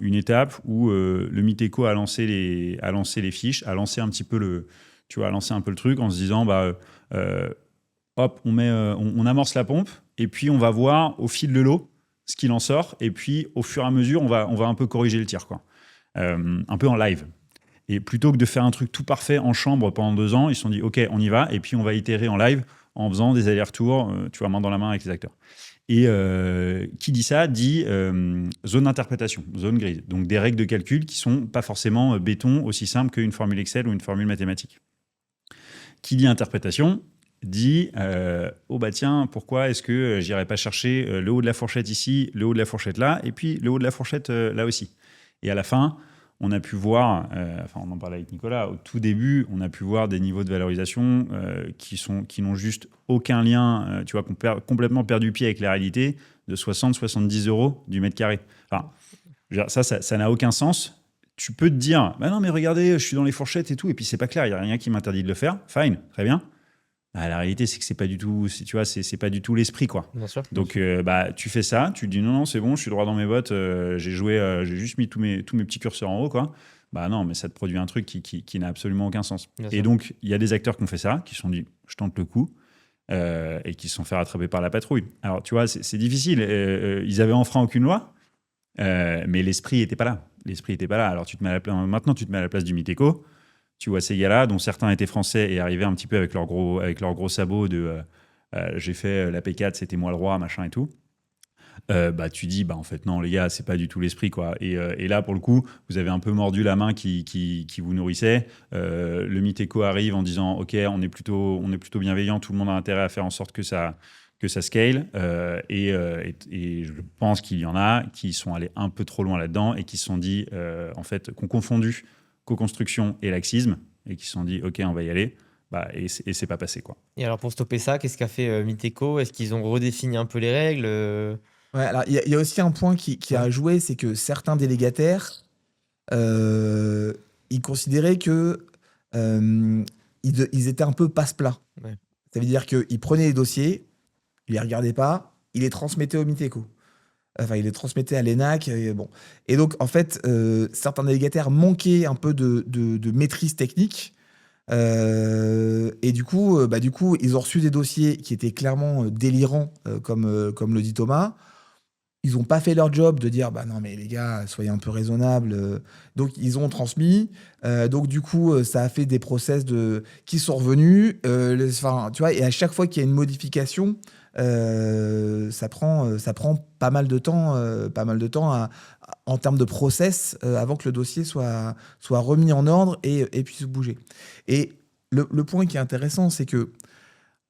une étape où le Miteco a lancé les fiches, a lancé un petit peu le truc en se disant hop, on amorce la pompe et puis on va voir au fil de l'eau ce qu'il en sort, et puis au fur et à mesure on va un peu corriger le tir, quoi. Un peu en live. Et plutôt que de faire un truc tout parfait en chambre pendant 2 ans, ils se sont dit ok, on y va, et puis on va itérer en live en faisant des allers-retours, tu vois, main dans la main avec les acteurs. Et qui dit ça dit zone d'interprétation, zone grise. Donc des règles de calcul qui ne sont pas forcément béton, aussi simple qu'une formule Excel ou une formule mathématique. Qui dit interprétation dit oh bah tiens, pourquoi est-ce que j'irais pas chercher le haut de la fourchette ici, le haut de la fourchette là, et puis le haut de la fourchette là aussi. Et à la fin, on a pu voir, on en parlait avec Nicolas, au tout début, on a pu voir des niveaux de valorisation qui n'ont juste aucun lien, tu vois, qu'on complètement perdu pied avec la réalité, de 60-70 euros du mètre carré. Enfin, je veux dire, ça n'a aucun sens. Tu peux te dire, bah non, mais regardez, je suis dans les fourchettes et tout, et puis c'est pas clair, il n'y a rien qui m'interdit de le faire. Fine, très bien. Bah, la réalité, c'est que c'est pas du tout, tu vois, c'est pas du tout l'esprit, quoi. Bien sûr. Donc, tu fais ça, tu te dis non, c'est bon, je suis droit dans mes bottes, j'ai juste mis tous mes petits curseurs en haut, quoi. Bah non, mais ça te produit un truc qui n'a absolument aucun sens. Bien Et sûr. donc, il y a des acteurs qui ont fait ça, qui se sont dit, je tente le coup, et qui se sont fait rattraper par la patrouille. Alors, tu vois, c'est difficile. Ils avaient enfreint aucune loi, mais l'esprit n'était pas là. L'esprit n'était pas là. Alors, maintenant, tu te mets à la place du Miteco. Tu vois ces gars-là, dont certains étaient français et arrivaient un petit peu avec leurs gros sabots de j'ai fait la P4, c'était moi le roi, machin et tout. Bah, tu dis, bah, en fait, non, les gars, c'est pas du tout l'esprit, quoi. Et là, pour le coup, vous avez un peu mordu la main qui vous nourrissait. Le Miteco arrive en disant, OK, on est plutôt bienveillant, tout le monde a intérêt à faire en sorte que ça scale. Et je pense qu'il y en a qui sont allés un peu trop loin là-dedans et qui se sont dit, en fait, qu'on confondu co-construction et laxisme, et qui se sont dit, OK, on va y aller. Bah, et c'est pas passé, quoi. Et alors, pour stopper ça, qu'est-ce qu'a fait Miteco? Est-ce qu'ils ont redéfini un peu les règles? Ouais, alors il y a aussi un point qui a joué, c'est que certains délégataires, ils considéraient que ils étaient un peu passe-plat. Ouais. Ça veut dire qu'ils prenaient les dossiers, ils les regardaient pas, ils les transmettaient au Miteco. Enfin, ils les transmettaient à l'ENAC. Bon. Et donc, en fait, certains délégataires manquaient un peu de maîtrise technique. Et du coup, ils ont reçu des dossiers qui étaient clairement délirants, comme le dit Thomas. Ils n'ont pas fait leur job de dire, bah non, mais les gars, soyez un peu raisonnables. Donc, ils ont transmis. Donc, du coup, ça a fait des process qui sont revenus. Tu vois, et à chaque fois qu'il y a une modification, ça prend pas mal de temps, en termes de process, avant que le dossier soit remis en ordre et puisse bouger. Et le point qui est intéressant, c'est que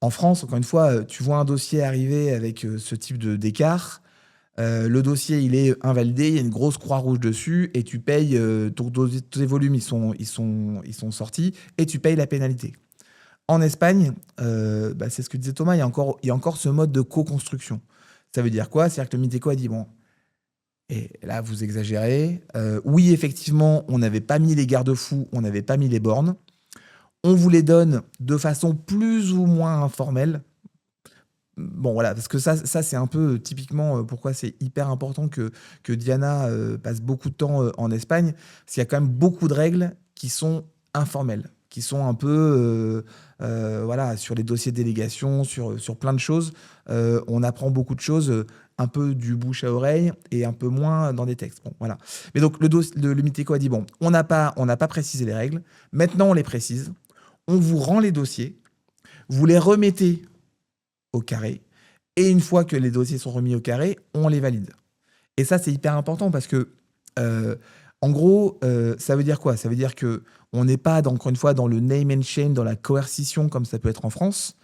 en France, encore une fois, tu vois un dossier arriver avec ce type d'écart. Le dossier, il est invalidé, il y a une grosse croix rouge dessus, et tu payes, tes volumes, ils sont sortis, et tu payes la pénalité. En Espagne, c'est ce que disait Thomas, il y a encore ce mode de co-construction. Ça veut dire quoi? C'est-à-dire que le Miteco a dit, bon, et là, vous exagérez. Oui, effectivement, on n'avait pas mis les garde-fous, on n'avait pas mis les bornes. On vous les donne de façon plus ou moins informelle. Bon, voilà, parce que ça c'est un peu typiquement pourquoi c'est hyper important que Diana passe beaucoup de temps en Espagne. Parce qu'il y a quand même beaucoup de règles qui sont informelles, qui sont un peu, voilà, sur les dossiers de délégation, sur plein de choses. On apprend beaucoup de choses, un peu du bouche à oreille et un peu moins dans des textes. Bon, voilà. Mais donc, le Miteco a dit, bon, on n'a pas précisé les règles. Maintenant, on les précise. On vous rend les dossiers. Vous les remettez au carré. Et une fois que les dossiers sont remis au carré, on les valide. Et ça, c'est hyper important parce que, en gros, ça veut dire quoi? Ça veut dire qu'on n'est pas, encore une fois, dans le name and shame, dans la coercition, comme ça peut être en France.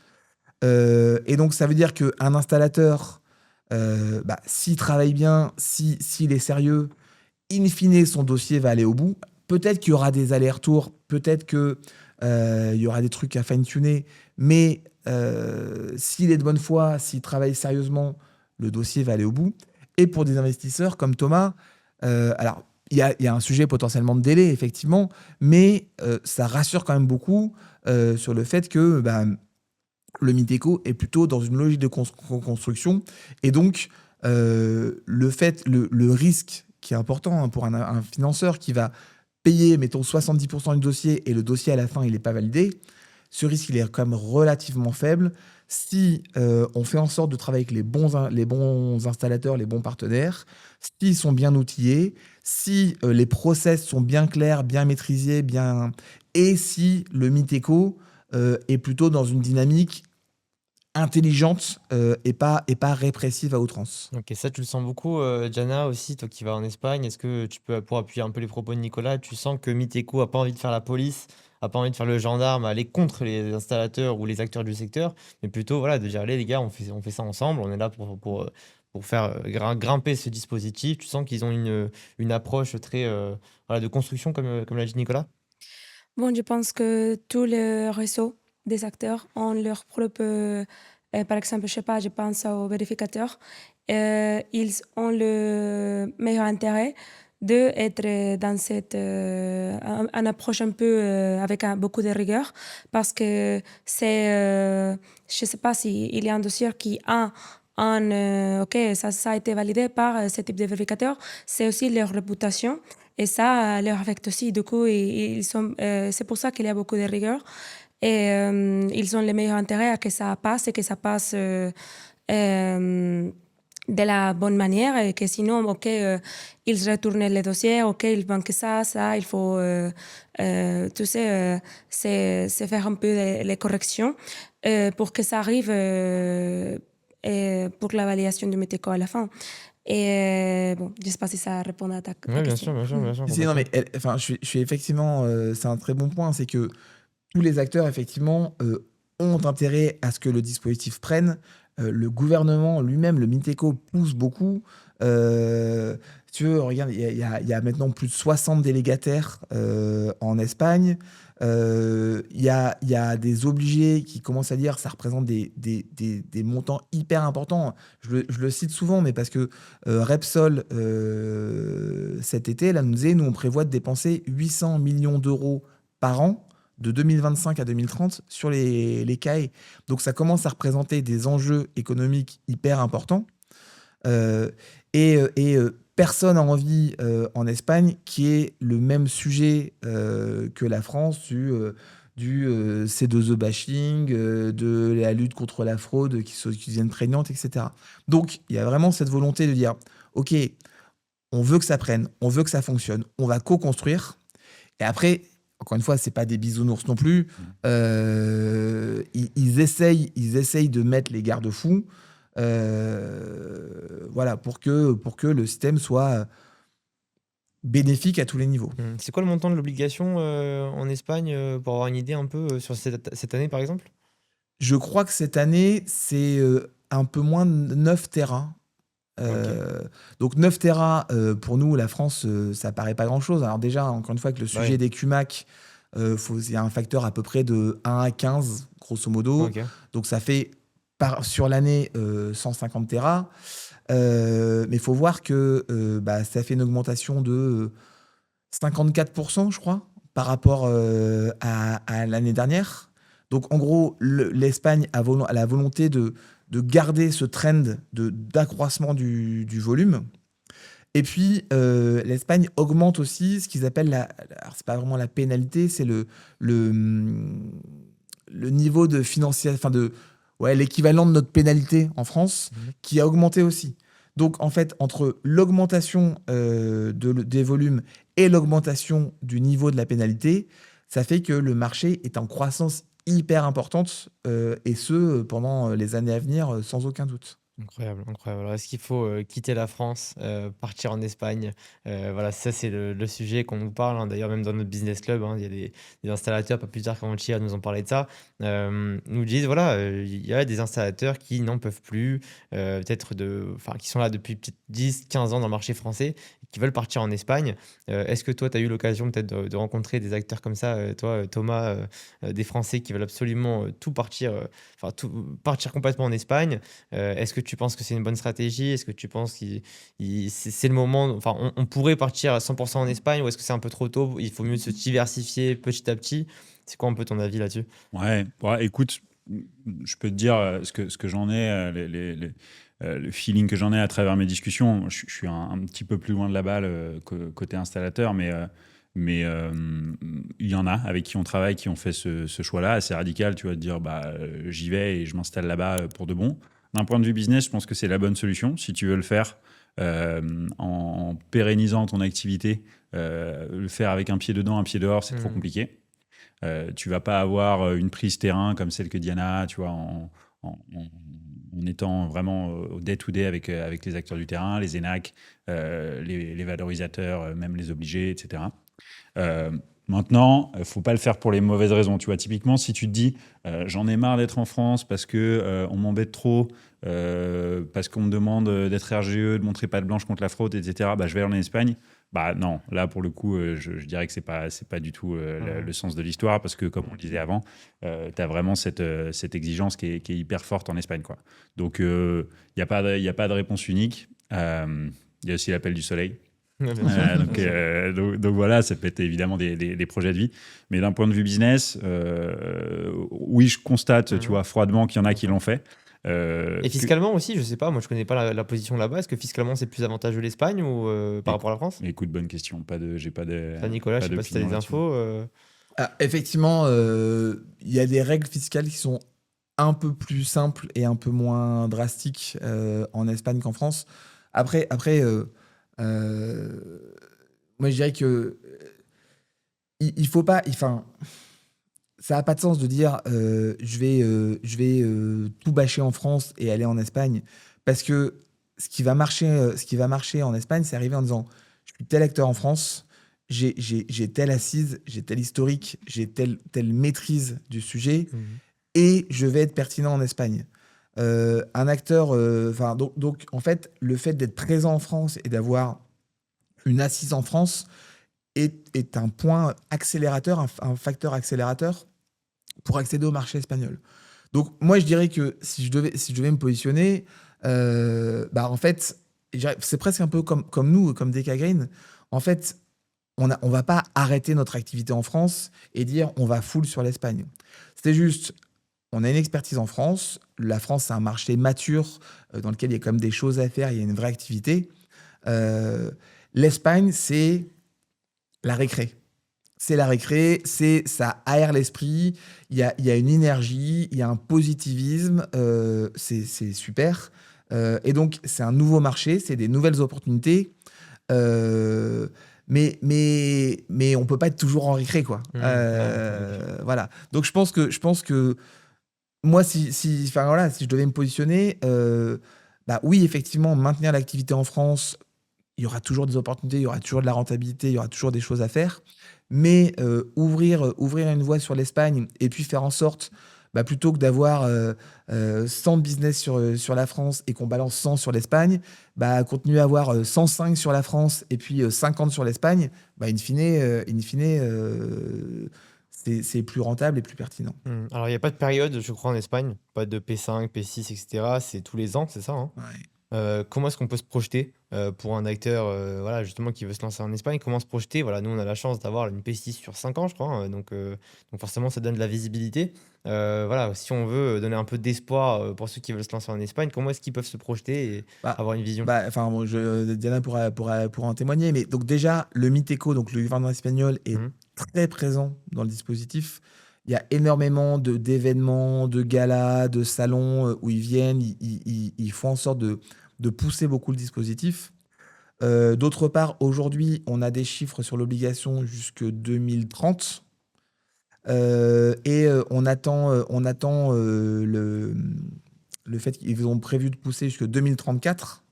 Et donc, ça veut dire qu'un installateur, s'il travaille bien, s'il est sérieux, in fine, son dossier va aller au bout. Peut-être qu'il y aura des allers-retours, peut-être qu'il y aura des trucs à fine-tuner, mais s'il est de bonne foi, s'il travaille sérieusement, le dossier va aller au bout. Et pour des investisseurs comme Thomas, alors il y a un sujet potentiellement de délai, effectivement, mais ça rassure quand même beaucoup sur le fait que le Miteco est plutôt dans une logique de construction. Et donc, le risque qui est important pour un financeur qui va payer, mettons, 70% du dossier et le dossier à la fin, il n'est pas validé, ce risque, il est quand même relativement faible si on fait en sorte de travailler avec les bons installateurs, les bons partenaires, s'ils sont bien outillés, si les process sont bien clairs, bien maîtrisés, et si le Miteco est plutôt dans une dynamique intelligente et pas répressive à outrance. Ok, ça tu le sens beaucoup, Jana aussi, toi qui vas en Espagne. Est-ce que tu peux, pour appuyer un peu les propos de Nicolas, tu sens que Miteco a pas envie de faire la police a pas envie de faire le gendarme, aller contre les installateurs ou les acteurs du secteur, mais plutôt voilà, de dire, allez les gars, on fait ça ensemble, on est là pour faire grimper ce dispositif. Tu sens qu'ils ont une approche très voilà, de construction, comme l'a dit Nicolas? Bon, je pense que tous les réseaux des acteurs ont leur propre, par exemple, je sais pas, je pense aux vérificateurs, ils ont le meilleur intérêt d'être dans cette un approche un peu avec beaucoup de rigueur parce que c'est, je sais pas s'il y a un dossier qui a ok, ça a été validé par ce type de vérificateur, c'est aussi leur réputation et ça leur affecte aussi. Du coup, c'est pour ça qu'il y a beaucoup de rigueur. Et ils ont le meilleur intérêt à que ça passe et que ça passe de la bonne manière et que sinon, ok, ils retournent les dossiers, ok, ils manquent ça, il faut, tu sais, c'est faire un peu les corrections pour que ça arrive pour la validation du métier à la fin. Et bon, je sais pas si ça répond à ta Oui, bien question. sûr, bien sûr, bien sûr. Non, mais enfin, je suis effectivement, c'est un très bon point, c'est que tous les acteurs, effectivement, ont intérêt à ce que le dispositif prenne. Le gouvernement lui-même, le MITECO, pousse beaucoup. Si tu veux, regarde, il y a maintenant plus de 60 délégataires en Espagne. Il y a des obligés qui commencent à dire ça représente des montants hyper importants. Je le cite souvent, mais parce que Repsol, cet été, là, nous disait, nous, on prévoit de dépenser 800 millions d'euros par an de 2025 à 2030 sur les CAE. Donc ça commence à représenter des enjeux économiques hyper importants. Personne n'a envie en Espagne qui est le même sujet que la France du C2E bashing, de la lutte contre la fraude qui deviennent prégnantes, etc. Donc il y a vraiment cette volonté de dire, ok, on veut que ça prenne, on veut que ça fonctionne, on va co-construire. Et après, encore une fois, c'est pas des bisounours non plus. Ils essayent de mettre les garde-fous, voilà, pour que le système soit bénéfique à tous les niveaux. C'est quoi le montant de l'obligation en Espagne pour avoir une idée un peu sur cette année, par exemple? Je crois que cette année, c'est un peu moins de 9 terras. Donc 9 terras, pour nous, la France, ça paraît pas grand-chose. Alors déjà, encore une fois, avec le sujet des CUMAC, il y a un facteur à peu près de 1 à 15, grosso modo. Ok. Donc ça fait sur l'année 150 terras. Mais il faut voir que ça fait une augmentation de 54%, je crois, par rapport à l'année dernière. Donc en gros, l'Espagne a la volonté de garder ce trend d'accroissement du volume. Et puis, l'Espagne augmente aussi ce qu'ils appellent alors c'est pas vraiment la pénalité, c'est le niveau de financier, enfin l'équivalent de notre pénalité en France, qui a augmenté aussi. Donc, en fait, entre l'augmentation des volumes et l'augmentation du niveau de la pénalité, ça fait que le marché est en croissance hyper importante, et ce, pendant les années à venir, sans aucun doute. Incroyable, incroyable. Alors, est-ce qu'il faut quitter la France, partir en Espagne? Voilà, ça, c'est le sujet qu'on nous parle, hein. D'ailleurs, même dans notre business club, hein, il y a des installateurs, pas plus tard qu'avant-hier, nous ont parlé de ça. Nous disent, voilà, il y a des installateurs qui n'en peuvent plus, qui sont là depuis peut-être 10, 15 ans dans le marché français, et qui veulent partir en Espagne. Est-ce que toi, tu as eu l'occasion peut-être de rencontrer des acteurs comme ça, toi, Thomas, des Français qui veulent absolument tout partir complètement en Espagne? Est-ce que tu penses que c'est une bonne stratégie? Est-ce que tu penses que c'est le moment, enfin, on pourrait partir à 100% en Espagne, ou est-ce que c'est un peu trop tôt? Il faut mieux se diversifier petit à petit. C'est quoi un peu ton avis là-dessus? Ouais, écoute, je peux te dire ce que j'en ai, le feeling que j'en ai à travers mes discussions. Je suis un petit peu plus loin de la balle côté installateur, mais il y en a avec qui on travaille qui ont fait ce choix-là assez radical, tu vois, de dire j'y vais et je m'installe là-bas pour de bon. D'un point de vue business, je pense que c'est la bonne solution. Si tu veux le faire en pérennisant ton activité, le faire avec un pied dedans, un pied dehors, c'est trop compliqué. Tu vas pas avoir une prise terrain comme celle que Diana, tu vois, en étant vraiment au day-to-day avec les acteurs du terrain, les ENAC, les valorisateurs, même les obligés, etc. Maintenant, il ne faut pas le faire pour les mauvaises raisons. Tu vois, typiquement, si tu te dis j'en ai marre d'être en France parce que on m'embête trop, parce qu'on me demande d'être RGE, de montrer patte blanche contre la fraude, etc., bah, je vais aller en Espagne. Bah non, là, pour le coup, je dirais que c'est pas du tout le sens de l'histoire parce que, comme on le disait avant, tu as vraiment cette exigence qui est hyper forte en Espagne, quoi. Donc, il n'y a pas de réponse unique. Il y a aussi l'appel du soleil. Ouais, bien sûr. Donc voilà, ça peut être évidemment des projets de vie. Mais d'un point de vue business, oui, je constate, tu vois, froidement qu'il y en a qui l'ont fait. Et fiscalement aussi, je sais pas, moi je connais pas la position là-bas. Est-ce que fiscalement c'est plus avantageux l'Espagne ou par rapport à la France? Écoute, bonne question. J'ai pas de. Toi, Nicolas, pas je sais pas si tu as d'opinion des là-dessus. infos. Effectivement, il y a des règles fiscales qui sont un peu plus simples et un peu moins drastiques en Espagne qu'en France. Après moi je dirais que il faut pas, enfin, ça n'a pas de sens de dire je vais tout bâcher en France et aller en Espagne parce que ce qui va marcher en Espagne, c'est arriver en disant je suis tel acteur en France, j'ai telle assise, j'ai tel historique, j'ai telle maîtrise du sujet et je vais être pertinent en Espagne. Un acteur, donc en fait, le fait d'être présent en France et d'avoir une assise en France est un point accélérateur, un facteur accélérateur pour accéder au marché espagnol. Donc moi, je dirais que si je devais me positionner, en fait, c'est presque un peu comme nous, comme DK Green. En fait, on va pas arrêter notre activité en France et dire on va full sur l'Espagne. C'était juste, on a une expertise en France. La France, c'est un marché mature dans lequel il y a quand même des choses à faire, il y a une vraie activité. L'Espagne, c'est la récré. C'est la récré, ça aère l'esprit, il y a une énergie, il y a un positivisme, c'est super. Et donc, c'est un nouveau marché, c'est des nouvelles opportunités. Mais on peut pas être toujours en récré, quoi. Voilà. Donc, je pense que moi, enfin, voilà, si je devais me positionner, oui, effectivement, maintenir l'activité en France, il y aura toujours des opportunités, il y aura toujours de la rentabilité, il y aura toujours des choses à faire. Mais ouvrir une voie sur l'Espagne et puis faire en sorte, plutôt que d'avoir 100 business sur la France et qu'on balance 100 sur l'Espagne, continuer à avoir 105 sur la France et puis 50 sur l'Espagne, in fine, c'est plus rentable et plus pertinent. Alors, il n'y a pas de période, je crois, en Espagne, pas de P5, P6, etc. C'est tous les ans, c'est ça, hein? Ouais. Comment est-ce qu'on peut se projeter pour un acteur voilà, justement qui veut se lancer en Espagne? Comment se projeter? Voilà, nous, on a la chance d'avoir une P6 sur 5 ans, je crois, hein, donc forcément, ça donne de la visibilité. Voilà, si on veut donner un peu d'espoir pour ceux qui veulent se lancer en Espagne, comment est-ce qu'ils peuvent se projeter et avoir une vision? Enfin, bon, Diana pourra en témoigner, mais donc déjà, le Miteco, donc le gouvernement espagnol, est très présent dans le dispositif. Il y a énormément d'événements, de galas, de salons où ils viennent, ils font en sorte de pousser beaucoup le dispositif. D'autre part, aujourd'hui, on a des chiffres sur l'obligation jusque 2030. On attend le fait qu'ils ont prévu de pousser jusque 2034.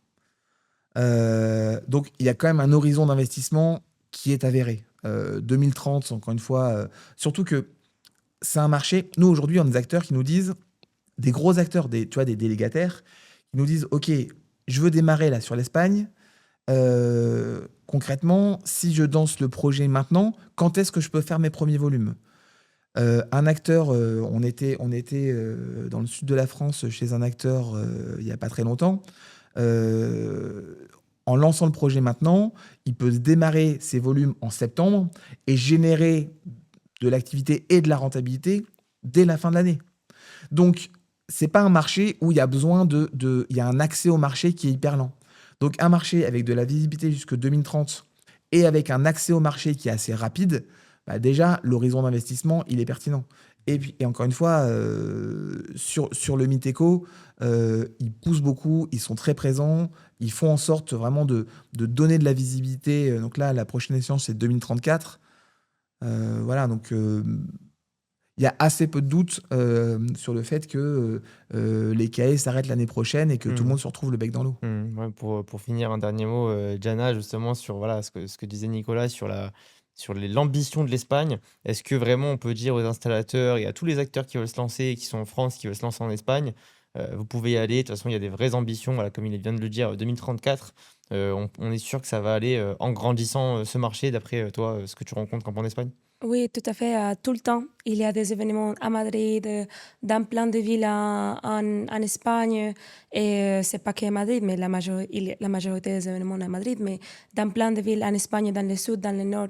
Donc, il y a quand même un horizon d'investissement qui est avéré. 2030, encore une fois, surtout que c'est un marché. Nous, aujourd'hui, on a des acteurs qui nous disent, des gros acteurs, tu vois, des délégataires, qui nous disent, OK, je veux démarrer là sur l'Espagne. Concrètement, si je danse le projet maintenant, quand est-ce que je peux faire mes premiers volumes? Un acteur, on était dans le sud de la France chez un acteur il n'y a pas très longtemps. En lançant le projet maintenant, il peut démarrer ses volumes en septembre et générer de l'activité et de la rentabilité dès la fin de l'année. Donc, c'est pas un marché où il y a besoin il y a un accès au marché qui est hyper lent. Donc, un marché avec de la visibilité jusque 2030 et avec un accès au marché qui est assez rapide, déjà, l'horizon d'investissement, il est pertinent. Et puis, et encore une fois, sur le Miteco, ils poussent beaucoup, ils sont très présents, ils font en sorte vraiment de donner de la visibilité. Donc là, la prochaine échéance, c'est 2034. Voilà, donc il y a assez peu de doutes sur le fait que les cahiers s'arrêtent l'année prochaine et que tout le monde se retrouve le bec dans l'eau. Ouais, pour finir, un dernier mot, Jana, justement, sur voilà, ce que disait Nicolas sur l'ambition de l'Espagne. Est-ce que vraiment on peut dire aux installateurs et à tous les acteurs qui veulent se lancer, qui sont en France, qui veulent se lancer en Espagne, vous pouvez y aller. De toute façon, il y a des vraies ambitions. Voilà, comme il vient de le dire, 2034, on est sûr que ça va aller en grandissant ce marché, d'après toi, ce que tu rencontres quand en Espagne. Oui, tout à fait. Tout le temps, il y a des événements à Madrid, dans plein de villes en Espagne. Et c'est pas que à Madrid, mais la majorité des événements à Madrid, mais dans plein de villes en Espagne, dans le sud, dans le nord.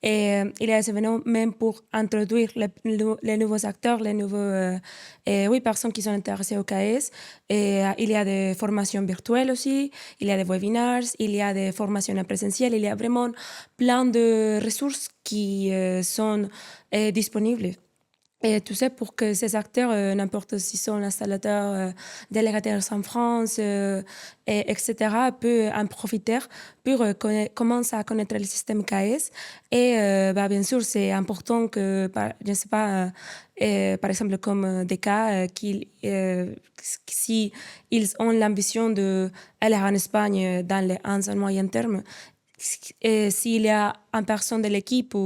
Et il y a des événements même pour introduire les nouveaux acteurs, les nouveaux oui, personnes qui sont intéressées au KS. Et il y a des formations virtuelles aussi, il y a des webinars, il y a des formations en présentiel, il y a vraiment plein de ressources qui sont disponibles. Et tout ça pour que ces acteurs, n'importe s'ils sont installateurs, délégataires en France, etc., peuvent en profiter pour commencer à connaître le système KS. Et bien sûr, c'est important que, je ne sais pas, par exemple, comme des cas, si ils ont l'ambition d'aller en Espagne dans un moyen terme, et s'il y a une personne de l'équipe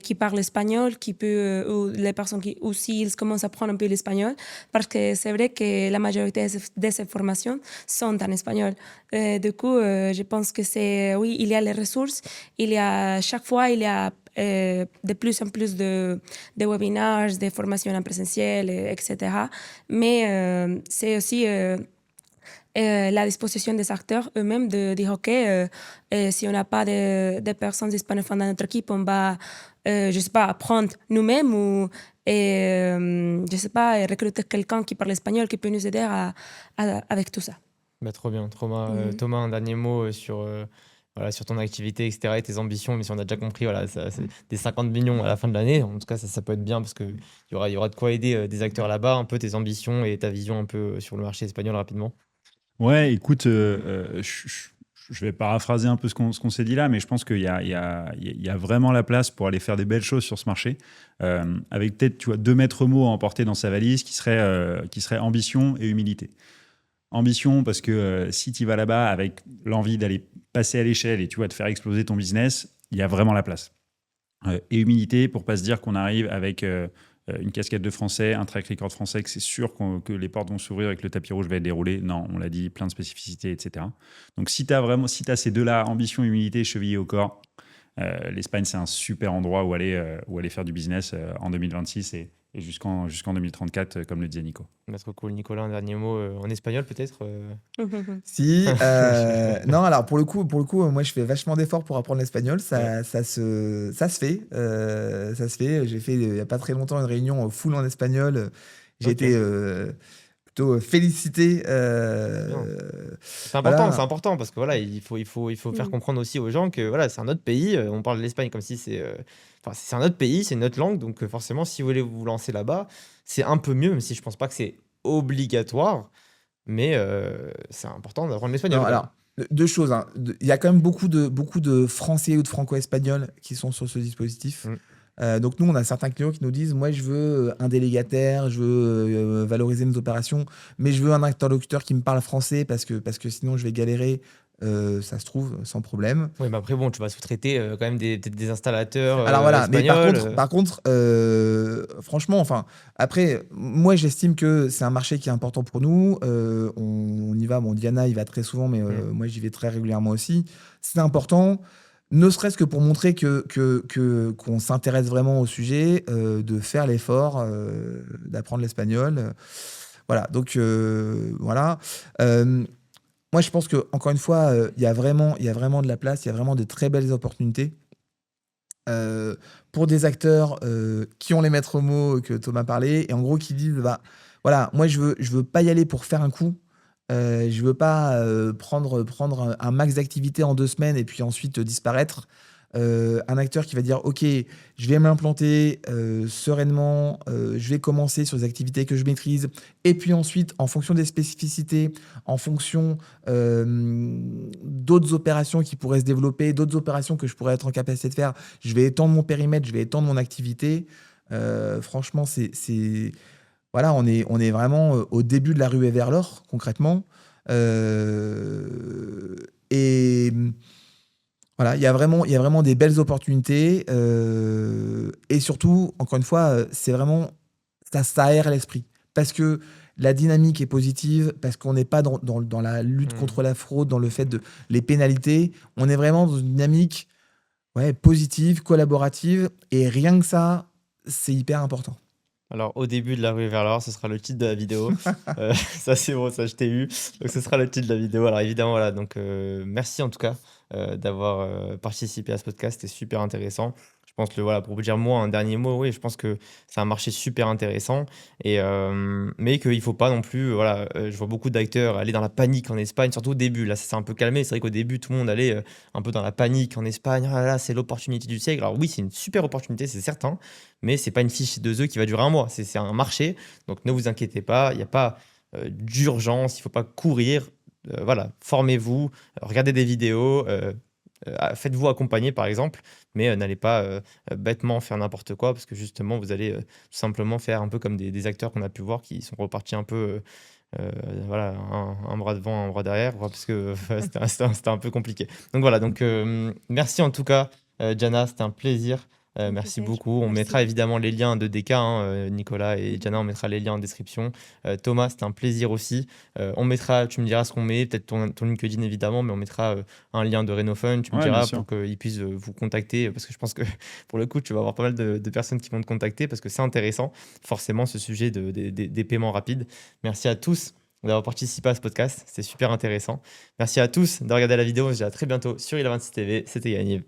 qui parle espagnol, qui peut, ou les personnes ou s'ils commencent à apprendre un peu l'espagnol, parce que c'est vrai que la majorité de ces formations sont en espagnol. Du coup, je pense que oui, il y a les ressources, chaque fois, il y a de plus en plus de webinars, de formations en présentiel, etc. Mais c'est aussi la disposition des acteurs eux-mêmes de dire, OK, si on n'a pas de personnes hispanophones dans notre équipe, on va, je sais pas, apprendre nous-mêmes ou, je sais pas, recruter quelqu'un qui parle espagnol qui peut nous aider avec tout ça. Bah, trop bien. Mhm. Thomas, un dernier mot voilà, sur ton activité, etc., et tes ambitions, mais si on a déjà compris, voilà, c'est des 50 millions à la fin de l'année. En tout cas, ça peut être bien parce qu'il y aura de quoi aider des acteurs là-bas, un peu tes ambitions et ta vision un peu sur le marché espagnol rapidement. Ouais, écoute, je vais paraphraser un peu ce qu'on s'est dit là, mais je pense qu'il y a vraiment la place pour aller faire des belles choses sur ce marché, avec peut-être, tu vois, 2 maîtres mots à emporter dans sa valise qui seraient ambition et humilité. Ambition, parce que si tu vas là-bas avec l'envie d'aller passer à l'échelle et tu vois, de faire exploser ton business, il y a vraiment la place. Et humilité, pour pas se dire qu'on arrive avec une casquette de français, un track record français, que c'est sûr que les portes vont s'ouvrir et que le tapis rouge va être déroulé. Non, on l'a dit, plein de spécificités, etc. Donc si tu as ces deux-là, ambition, humilité, chevillé au corps, l'Espagne, c'est un super endroit où aller faire du business en 2026 et jusqu'en 2034, comme le disait Nico. Bah, trop cool. Nicolas, un dernier mot en espagnol peut-être Si, non, alors pour le coup, moi je fais vachement d'efforts pour apprendre l'espagnol. Ça se fait. Ça se fait. J'ai fait il n'y a pas très longtemps une réunion full en espagnol. J'ai Ok. été plutôt félicité. C'est important, Voilà. c'est important parce que voilà, il faut faire Mm. comprendre aussi aux gens que voilà, c'est un autre pays. On parle de l'Espagne comme si enfin, c'est un autre pays, c'est une autre langue. Donc forcément, si vous voulez vous lancer là-bas, c'est un peu mieux, même si je pense pas que c'est obligatoire. Mais c'est important d'apprendre l'espagnol Non, quand même. alors, deux choses, hein. Il y a quand même beaucoup de Français ou de Franco-Espagnols qui sont sur ce dispositif. Mm. Donc nous, on a certains clients qui nous disent, moi, je veux un délégataire, je veux valoriser mes opérations, mais je veux un interlocuteur qui me parle français parce que sinon, je vais galérer. Ça se trouve sans problème. Oui, mais après, bon, tu vas sous-traiter quand même des installateurs Alors voilà, mais par espagnols. contre, franchement, enfin, après, moi j'estime que c'est un marché qui est important pour nous. On y va. Bon, Diana, il va très souvent, mais moi j'y vais très régulièrement aussi. C'est important, ne serait-ce que pour montrer qu'on s'intéresse vraiment au sujet, de faire l'effort d'apprendre l'espagnol. Voilà, donc voilà. Moi, je pense que encore une fois, il y a vraiment de la place, il y a vraiment de très belles opportunités. Pour des acteurs qui ont les maîtres mots que Thomas parlait, et en gros qui disent, bah, voilà, moi je veux pas y aller pour faire un coup, je veux pas prendre un max d'activité en 2 semaines et puis ensuite disparaître. Un acteur qui va dire, ok, je vais m'implanter sereinement, je vais commencer sur des activités que je maîtrise, et puis ensuite, en fonction des spécificités, en fonction d'autres opérations qui pourraient se développer, d'autres opérations que je pourrais être en capacité de faire, je vais étendre mon périmètre, je vais étendre mon activité. Franchement, voilà, on est vraiment au début de la ruée vers l'or, concrètement. Et Voilà, il y a vraiment des belles opportunités. Et surtout, encore une fois, c'est vraiment, ça aère l'esprit. Parce que la dynamique est positive, parce qu'on n'est pas dans la lutte contre la fraude, dans le fait de les pénalités. On est vraiment dans une dynamique positive, collaborative. Et rien que ça, c'est hyper important. Alors, au début de la rue vers l'or, ce sera le titre de la vidéo. Ça, c'est bon, ça, je t'ai eu. Donc, ce sera le titre de la vidéo. Alors, évidemment, voilà. Donc, merci en tout cas d'avoir participé à ce podcast. C'était super intéressant. Je pense que, voilà, pour vous dire, moi, un dernier mot, oui, je pense que c'est un marché super intéressant. Mais qu'il ne faut pas non plus, voilà, je vois beaucoup d'acteurs aller dans la panique en Espagne, surtout au début. Là, ça s'est un peu calmé. C'est vrai qu'au début, tout le monde allait un peu dans la panique en Espagne. Ah là là, c'est l'opportunité du siècle. Alors, oui, c'est une super opportunité, c'est certain. Mais c'est pas une fiche de œufs qui va durer un mois. C'est un marché. Donc ne vous inquiétez pas. Il n'y a pas d'urgence. Il ne faut pas courir. Voilà, formez-vous. Regardez des vidéos. Faites-vous accompagner, par exemple. Mais n'allez pas bêtement faire n'importe quoi. Parce que justement, vous allez tout simplement faire un peu comme des acteurs qu'on a pu voir qui sont repartis un peu. Voilà, un bras devant, un bras derrière. Parce que c'était un peu compliqué. Donc voilà. Donc merci en tout cas, Jana. C'était un plaisir. Merci Plaisir. beaucoup. On Merci. mettra évidemment les liens de DK, Nicolas et Jana, on mettra les liens en description. Thomas, c'était un plaisir aussi. On mettra, tu me diras ce qu'on met, peut-être ton LinkedIn évidemment, mais on mettra un lien de Renofun, tu me Ouais, bien diras sûr. pour qu'ils puissent vous contacter, parce que je pense que pour le coup, tu vas avoir pas mal de personnes qui vont te contacter, parce que c'est intéressant, forcément, ce sujet des paiements rapides. Merci à tous d'avoir participé à ce podcast, c'était super intéressant. Merci à tous de regarder la vidéo, on se dit à très bientôt sur Il a 26 TV, c'était gagné.